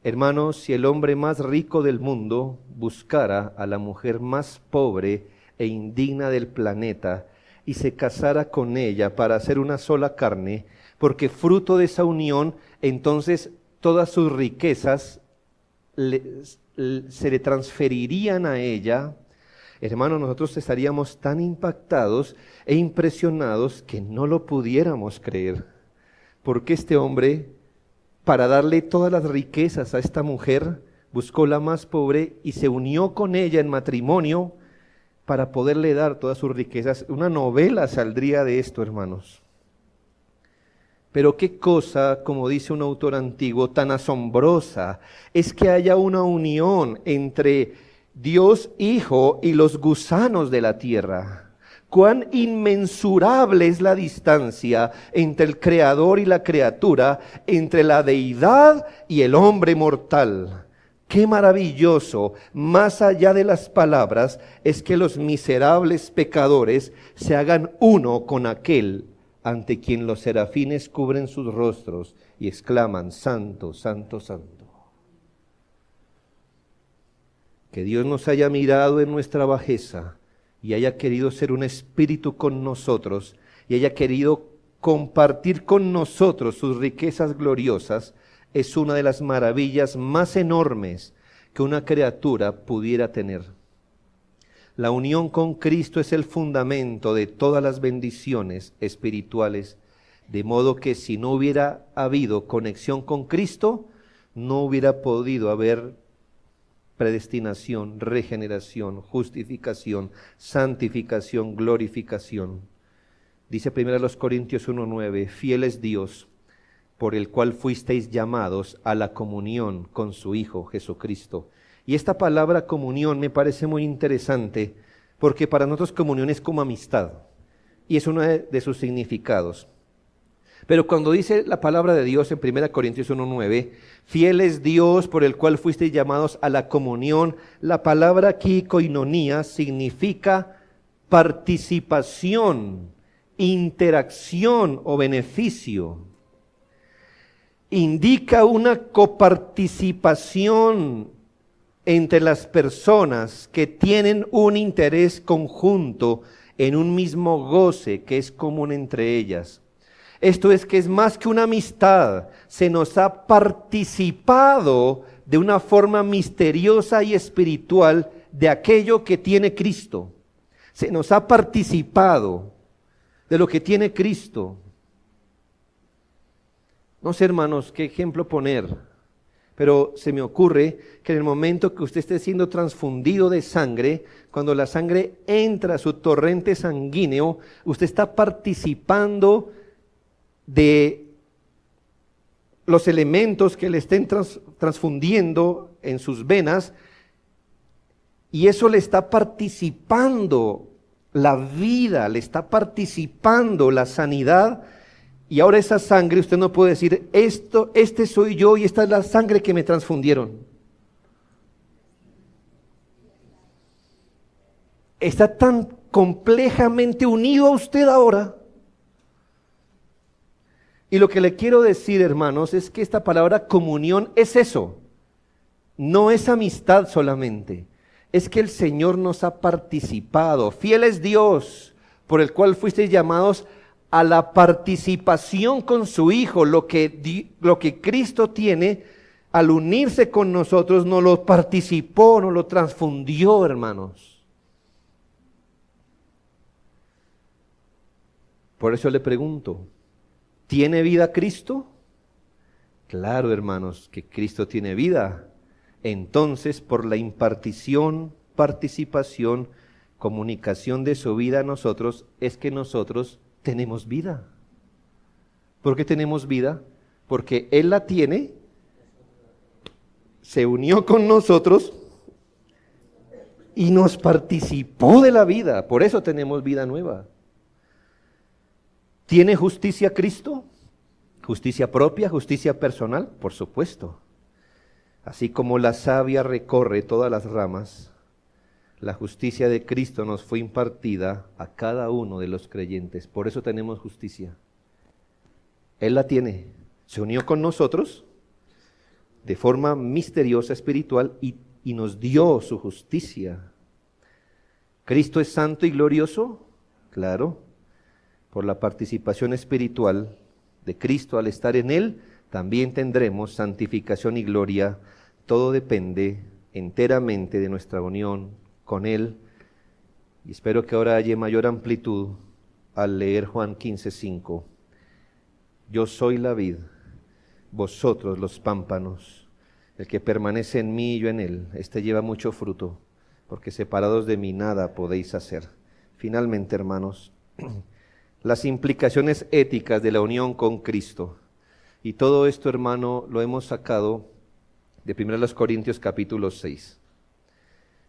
Hermanos, si el hombre más rico del mundo buscara a la mujer más pobre e indigna del planeta y se casara con ella para hacer una sola carne, porque fruto de esa unión, entonces todas sus riquezas se le transferirían a ella, hermanos, nosotros estaríamos tan impactados e impresionados que no lo pudiéramos creer. Porque este hombre, para darle todas las riquezas a esta mujer, buscó la más pobre y se unió con ella en matrimonio para poderle dar todas sus riquezas. Una novela saldría de esto, hermanos. Pero qué cosa, como dice un autor antiguo, tan asombrosa, es que haya una unión entre Dios Hijo y los gusanos de la tierra. Cuán inmensurable es la distancia entre el Creador y la criatura, entre la deidad y el hombre mortal. Qué maravilloso, más allá de las palabras, es que los miserables pecadores se hagan uno con aquel ante quien los serafines cubren sus rostros y exclaman, Santo, Santo, Santo. Que Dios nos haya mirado en nuestra bajeza y haya querido ser un espíritu con nosotros y haya querido compartir con nosotros sus riquezas gloriosas, es una de las maravillas más enormes que una criatura pudiera tener. La unión con Cristo es el fundamento de todas las bendiciones espirituales, de modo que si no hubiera habido conexión con Cristo, no hubiera podido haber predestinación, regeneración, justificación, santificación, glorificación. Dice 1 Corintios 1:9, fiel es Dios, por el cual fuisteis llamados a la comunión con su Hijo Jesucristo. Y esta palabra comunión me parece muy interesante, porque para nosotros comunión es como amistad, y es uno de sus significados. Pero cuando dice la palabra de Dios en 1 Corintios 1:9, fiel es Dios por el cual fuisteis llamados a la comunión, la palabra aquí, koinonía, significa participación, interacción o beneficio. Indica una coparticipación entre las personas que tienen un interés conjunto en un mismo goce que es común entre ellas. Esto es que es más que una amistad, se nos ha participado de una forma misteriosa y espiritual de aquello que tiene Cristo. Se nos ha participado de lo que tiene Cristo. No sé, hermanos, qué ejemplo poner, pero se me ocurre que en el momento que usted esté siendo transfundido de sangre, cuando la sangre entra a su torrente sanguíneo, usted está participando de los elementos que le estén transfundiendo en sus venas, y eso le está participando la vida, le está participando la sanidad, y ahora esa sangre usted no puede decir, este soy yo y esta es la sangre que me transfundieron. Está tan complejamente unido a usted ahora. Y lo que le quiero decir, hermanos, es que esta palabra comunión es eso. No es amistad solamente. Es que el Señor nos ha participado. Fiel es Dios, por el cual fuisteis llamados a la participación con su Hijo. Lo que Cristo tiene, al unirse con nosotros, nos lo participó, nos lo transfundió, hermanos. Por eso le pregunto, ¿tiene vida Cristo? Claro, hermanos, que Cristo tiene vida. Entonces, por la impartición, participación, comunicación de su vida a nosotros, es que nosotros tenemos vida. ¿Por qué tenemos vida? Porque Él la tiene, se unió con nosotros y nos participó de la vida. Por eso tenemos vida nueva. ¿Tiene justicia Cristo? ¿Justicia propia, justicia personal? Por supuesto. Así como la savia recorre todas las ramas, la justicia de Cristo nos fue impartida a cada uno de los creyentes. Por eso tenemos justicia. Él la tiene. Se unió con nosotros de forma misteriosa, espiritual, y nos dio su justicia. ¿Cristo es santo y glorioso? Claro. Por la participación espiritual de Cristo al estar en Él, también tendremos santificación y gloria. Todo depende enteramente de nuestra unión con Él. Y espero que ahora haya mayor amplitud al leer Juan 15:5. Yo soy la vid, vosotros los pámpanos. El que permanece en mí y yo en él, este lleva mucho fruto, porque separados de mí nada podéis hacer. Finalmente, hermanos, las implicaciones éticas de la unión con Cristo. Y todo esto, hermano, lo hemos sacado de 1 Corintios capítulo 6.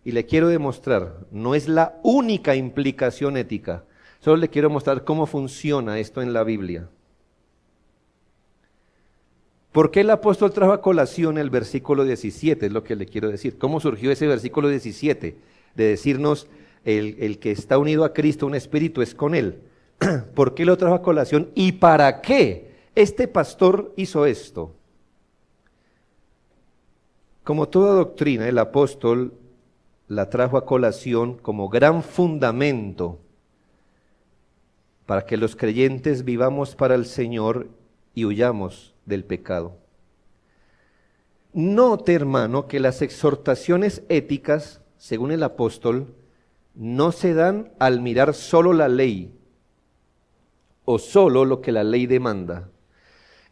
Y le quiero demostrar, no es la única implicación ética, solo le quiero mostrar cómo funciona esto en la Biblia. ¿Por qué el apóstol trajo a colación el versículo 17? Es lo que le quiero decir. ¿Cómo surgió ese versículo 17? De decirnos, el que está unido a Cristo, un espíritu, es con Él. ¿Por qué lo trajo a colación? ¿Y para qué este pastor hizo esto? Como toda doctrina, el apóstol la trajo a colación como gran fundamento para que los creyentes vivamos para el Señor y huyamos del pecado. Note, hermano, que las exhortaciones éticas, según el apóstol, no se dan al mirar solo la ley o solo lo que la ley demanda.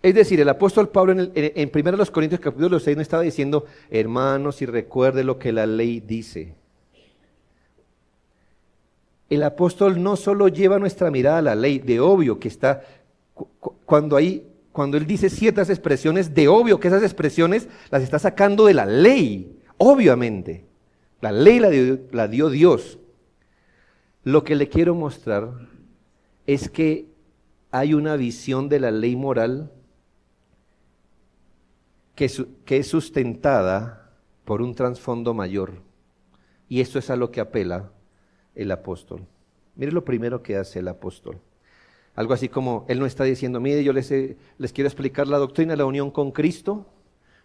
Es decir, el apóstol Pablo en 1 Corintios capítulo 6 no estaba diciendo, hermanos, y recuerde lo que la ley dice. El apóstol no solo lleva nuestra mirada a la ley, de obvio que está, cuando él dice ciertas expresiones, de obvio que esas expresiones las está sacando de la ley, obviamente. La ley la dio Dios. Lo que le quiero mostrar es que hay una visión de la ley moral que es sustentada por un trasfondo mayor. Y esto es a lo que apela el apóstol. Mire lo primero que hace el apóstol. Algo así como, él no está diciendo, mire, yo les quiero explicar la doctrina de la unión con Cristo.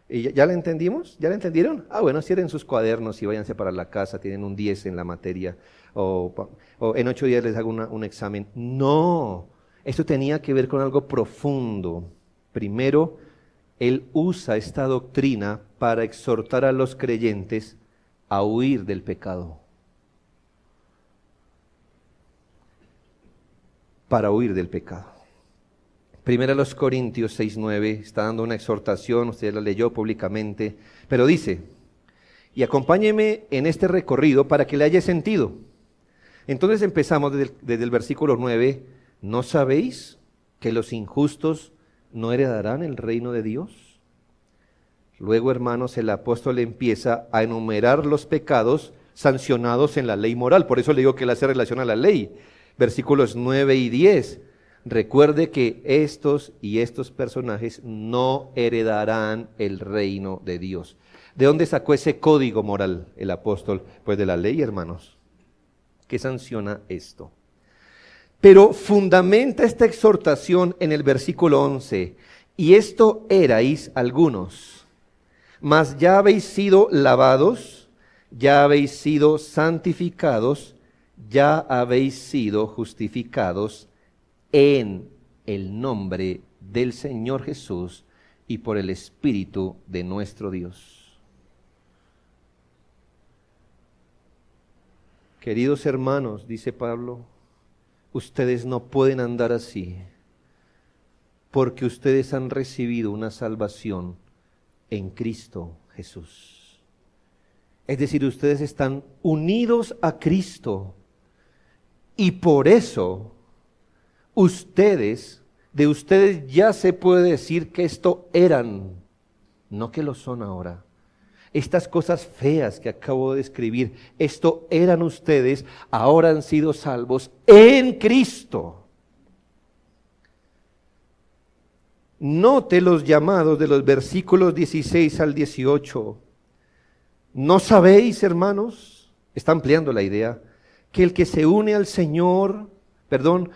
¿Y ya la entendimos? ¿Ya la entendieron? Bueno, cierren sus cuadernos y váyanse para la casa, tienen un 10 en la materia. O en 8 días les hago un examen. No, esto tenía que ver con algo profundo. Primero, él usa esta doctrina para exhortar a los creyentes a huir del pecado. Para huir del pecado. Primero los Corintios 6:9 está dando una exhortación, usted la leyó públicamente, pero dice, y acompáñeme en este recorrido para que le haya sentido. Entonces empezamos desde el versículo 9, ¿no sabéis que los injustos no heredarán el reino de Dios? Luego, hermanos, el apóstol empieza a enumerar los pecados sancionados en la ley moral, por eso le digo que él hace relación a la ley. Versículos 9 y 10, recuerde que estos personajes no heredarán el reino de Dios. ¿De dónde sacó ese código moral el apóstol? Pues de la ley, hermanos, que sanciona esto. Pero fundamenta esta exhortación en el versículo 11, y esto erais algunos, mas ya habéis sido lavados, ya habéis sido santificados, ya habéis sido justificados en el nombre del Señor Jesús y por el Espíritu de nuestro Dios. Queridos hermanos, dice Pablo, ustedes no pueden andar así, porque ustedes han recibido una salvación en Cristo Jesús. Es decir, ustedes están unidos a Cristo. Y por eso, de ustedes ya se puede decir que esto eran, no que lo son ahora. Estas cosas feas que acabo de describir, esto eran ustedes, ahora han sido salvos en Cristo. Note los llamados de los versículos 16 al 18. ¿No sabéis, hermanos? Está ampliando la idea. Que el que se une al Señor,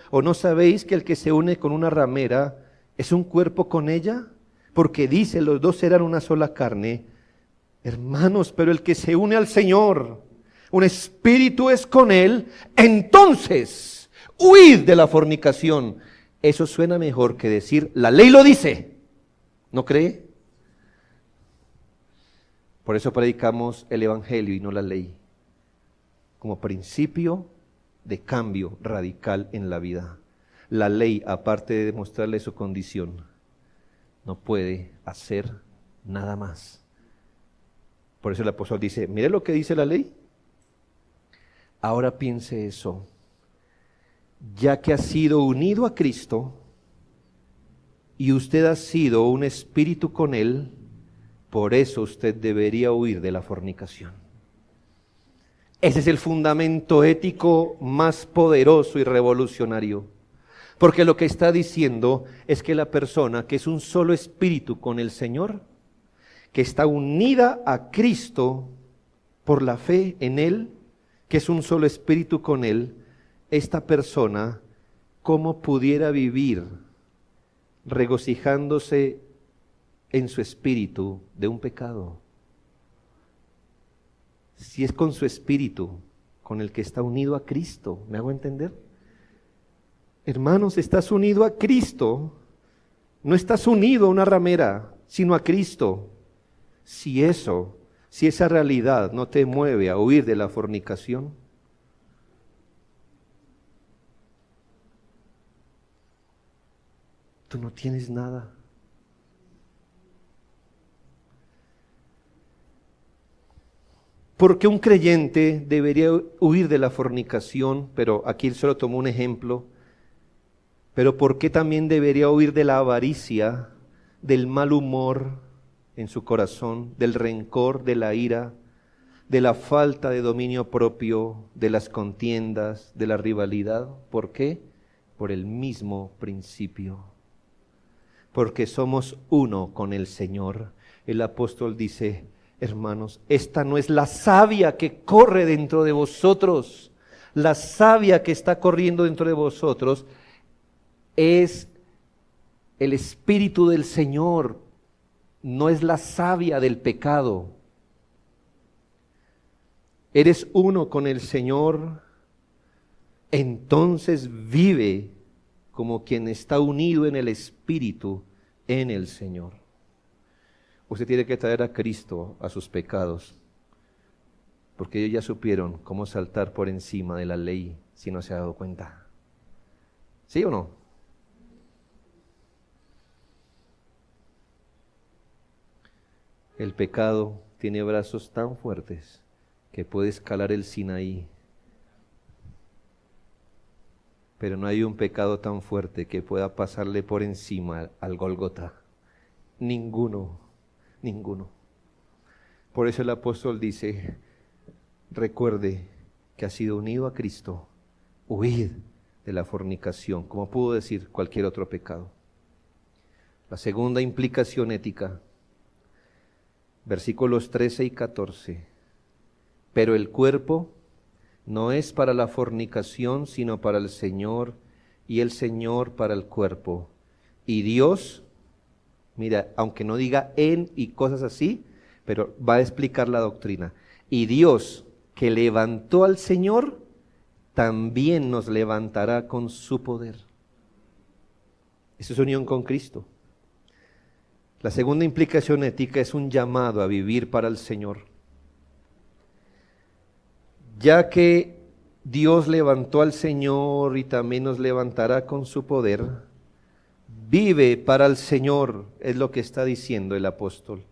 o no sabéis que el que se une con una ramera es un cuerpo con ella, porque dice, los dos serán una sola carne. Hermanos, pero el que se une al Señor, un espíritu es con él, entonces huid de la fornicación. Eso suena mejor que decir, la ley lo dice, ¿no cree? Por eso predicamos el Evangelio y no la ley, como principio de cambio radical en la vida. La ley, aparte de demostrarle su condición, no puede hacer nada más. Por eso el apóstol dice, mire lo que dice la ley. Ahora piense eso. Ya que ha sido unido a Cristo y usted ha sido un espíritu con Él, por eso usted debería huir de la fornicación. Ese es el fundamento ético más poderoso y revolucionario. Porque lo que está diciendo es que la persona que es un solo espíritu con el Señor, que está unida a Cristo por la fe en Él, que es un solo espíritu con Él, esta persona, ¿cómo pudiera vivir regocijándose en su espíritu de un pecado? si es con su espíritu, con el que está unido a Cristo. ¿Me hago entender? Hermanos, estás unido a Cristo. No estás unido a una ramera, sino a Cristo. Si esa realidad no te mueve a huir de la fornicación, tú no tienes nada. ¿Por qué un creyente debería huir de la fornicación? Pero aquí él solo tomó un ejemplo. Pero ¿por qué también debería huir de la avaricia, del mal humor en su corazón, del rencor, de la ira, de la falta de dominio propio, de las contiendas, de la rivalidad? ¿Por qué? Por el mismo principio. Porque somos uno con el Señor. El apóstol dice: hermanos, esta no es la savia que corre dentro de vosotros. La savia que está corriendo dentro de vosotros es el Espíritu del Señor, no es la savia del pecado. Eres uno con el Señor, entonces vive como quien está unido en el Espíritu, en el Señor. Usted tiene que traer a Cristo a sus pecados, porque ellos ya supieron cómo saltar por encima de la ley si no se ha dado cuenta. ¿Sí o no? El pecado tiene brazos tan fuertes que puede escalar el Sinaí, pero no hay un pecado tan fuerte que pueda pasarle por encima al Gólgota. Ninguno. Por eso el apóstol dice: recuerde que ha sido unido a Cristo, huid de la fornicación, como pudo decir cualquier otro pecado. La segunda implicación ética, versículos 13 y 14. Pero el cuerpo no es para la fornicación, sino para el Señor, y el Señor para el cuerpo. Y Dios, mira, aunque no diga en y cosas así, pero va a explicar la doctrina. Y Dios, que levantó al Señor, también nos levantará con su poder. Eso es unión con Cristo. La segunda implicación ética es un llamado a vivir para el Señor. Ya que Dios levantó al Señor y también nos levantará con su poder, vive para el Señor, es lo que está diciendo el apóstol.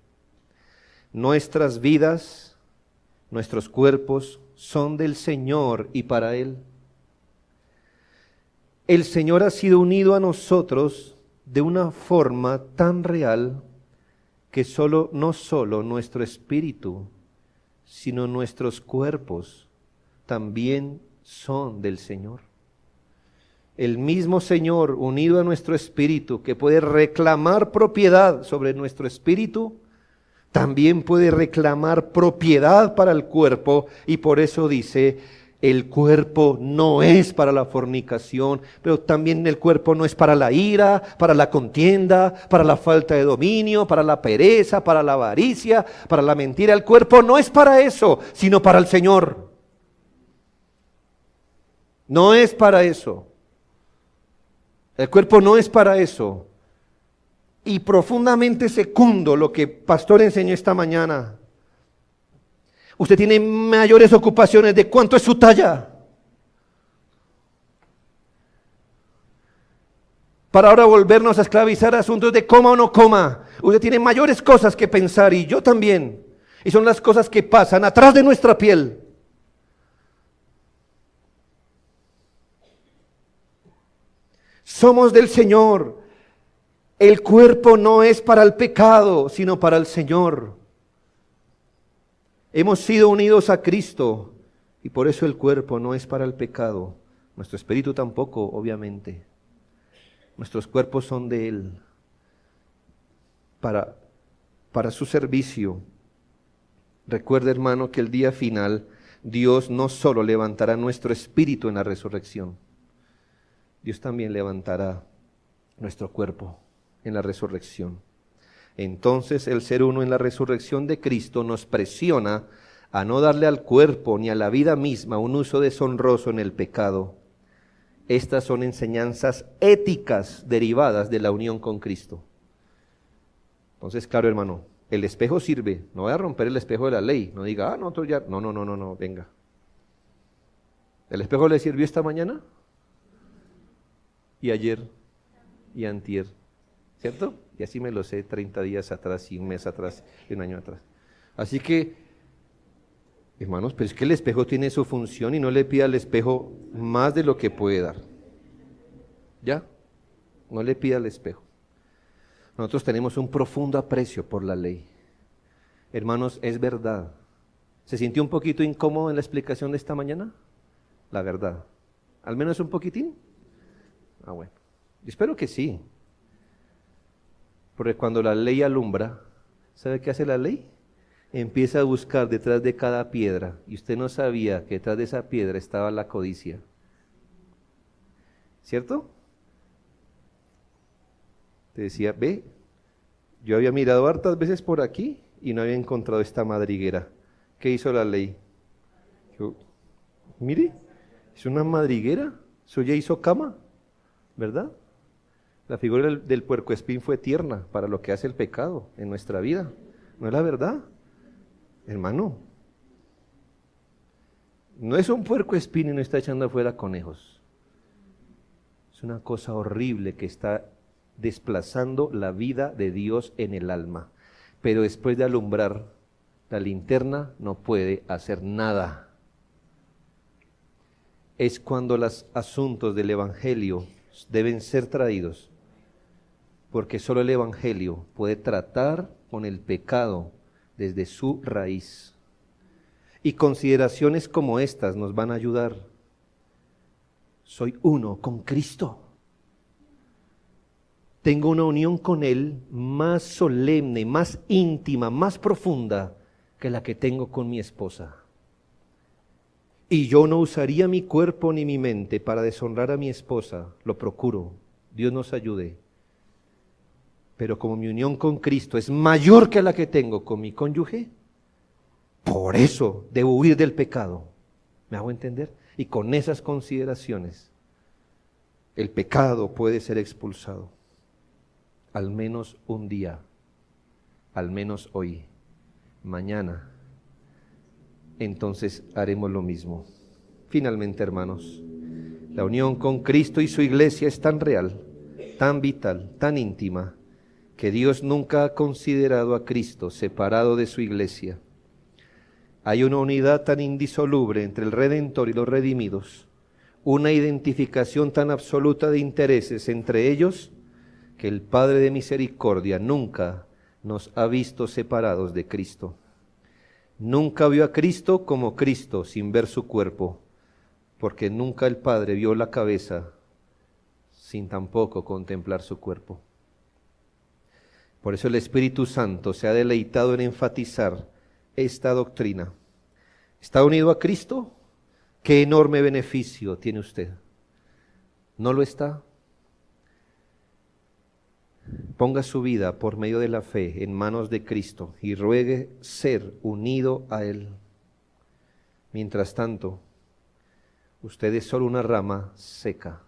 Nuestras vidas, nuestros cuerpos son del Señor y para Él. El Señor ha sido unido a nosotros de una forma tan real que no solo nuestro espíritu, sino nuestros cuerpos también son del Señor. El mismo Señor unido a nuestro espíritu, que puede reclamar propiedad sobre nuestro espíritu, también puede reclamar propiedad para el cuerpo, y por eso dice: el cuerpo no es para la fornicación, pero también el cuerpo no es para la ira, para la contienda, para la falta de dominio, para la pereza, para la avaricia, para la mentira. El cuerpo no es para eso, sino para el Señor. No es para eso. El cuerpo no es para eso. Y profundamente secundo lo que Pastor enseñó esta mañana. Usted tiene mayores ocupaciones de cuánto es su talla. Para ahora volvernos a esclavizar a asuntos de coma o no coma. Usted tiene mayores cosas que pensar, y yo también. Y son las cosas que pasan atrás de nuestra piel. Somos del Señor. El cuerpo no es para el pecado, sino para el Señor. Hemos sido unidos a Cristo y por eso el cuerpo no es para el pecado. Nuestro espíritu tampoco, obviamente. Nuestros cuerpos son de Él para su servicio. Recuerda, hermano, que el día final Dios no solo levantará nuestro espíritu en la resurrección, Dios también levantará nuestro cuerpo en la resurrección. Entonces el ser uno en la resurrección de Cristo nos presiona a no darle al cuerpo ni a la vida misma un uso deshonroso en el pecado. Estas son enseñanzas éticas derivadas de la unión con Cristo. Entonces, claro, hermano, el espejo sirve. No voy a romper el espejo de la ley. No diga, no, tú ya. No, venga. ¿El espejo le sirvió esta mañana? Y ayer, y antier, ¿cierto? Y así me lo sé 30 días atrás, y un mes atrás, y un año atrás. Así que, hermanos, pero es que el espejo tiene su función y no le pida al espejo más de lo que puede dar. ¿Ya? No le pida al espejo. Nosotros tenemos un profundo aprecio por la ley. Hermanos, es verdad. ¿Se sintió un poquito incómodo en la explicación de esta mañana? La verdad. ¿Al menos un poquitín? Ah, bueno. Espero que sí. Porque cuando la ley alumbra, ¿sabe qué hace la ley? Empieza a buscar detrás de cada piedra. Y usted no sabía que detrás de esa piedra estaba la codicia. ¿Cierto? Te decía, ve, yo había mirado hartas veces por aquí y no había encontrado esta madriguera. ¿Qué hizo la ley? Mire, es una madriguera, eso ya hizo cama, ¿verdad? La figura del puercoespín fue tierna para lo que hace el pecado en nuestra vida. ¿No es la verdad? Hermano, no es un puercoespín y no está echando afuera conejos. Es una cosa horrible que está desplazando la vida de Dios en el alma. Pero después de alumbrar, la linterna no puede hacer nada. Es cuando los asuntos del Evangelio deben ser traídos, porque solo el Evangelio puede tratar con el pecado desde su raíz. Y consideraciones como estas nos van a ayudar. Soy uno con Cristo. Tengo una unión con Él más solemne, más íntima, más profunda que la que tengo con mi esposa. Y yo no usaría mi cuerpo ni mi mente para deshonrar a mi esposa, lo procuro, Dios nos ayude. Pero como mi unión con Cristo es mayor que la que tengo con mi cónyuge, por eso debo huir del pecado. ¿Me hago entender? Y con esas consideraciones, el pecado puede ser expulsado. Al menos un día, al menos hoy, mañana, entonces haremos lo mismo. Finalmente, hermanos, la unión con Cristo y su iglesia es tan real, tan vital, tan íntima, que Dios nunca ha considerado a Cristo separado de su iglesia. Hay una unidad tan indisoluble entre el Redentor y los redimidos, una identificación tan absoluta de intereses entre ellos, que el Padre de misericordia nunca nos ha visto separados de Cristo. Nunca vio a Cristo como Cristo sin ver su cuerpo, porque nunca el Padre vio la cabeza sin tampoco contemplar su cuerpo. Por eso el Espíritu Santo se ha deleitado en enfatizar esta doctrina. ¿Está unido a Cristo? ¡Qué enorme beneficio tiene usted! ¿No lo está? Ponga su vida por medio de la fe en manos de Cristo y ruegue ser unido a Él. Mientras tanto, usted es solo una rama seca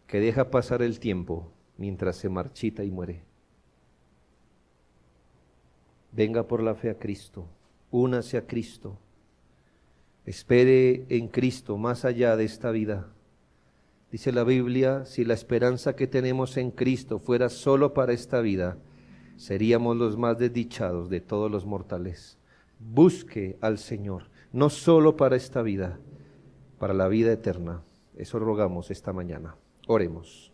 que deja pasar el tiempo mientras se marchita y muere. Venga por la fe a Cristo, únase a Cristo, espere en Cristo más allá de esta vida. Dice la Biblia, si la esperanza que tenemos en Cristo fuera solo para esta vida, seríamos los más desdichados de todos los mortales. Busque al Señor, no solo para esta vida, para la vida eterna. Eso rogamos esta mañana. Oremos.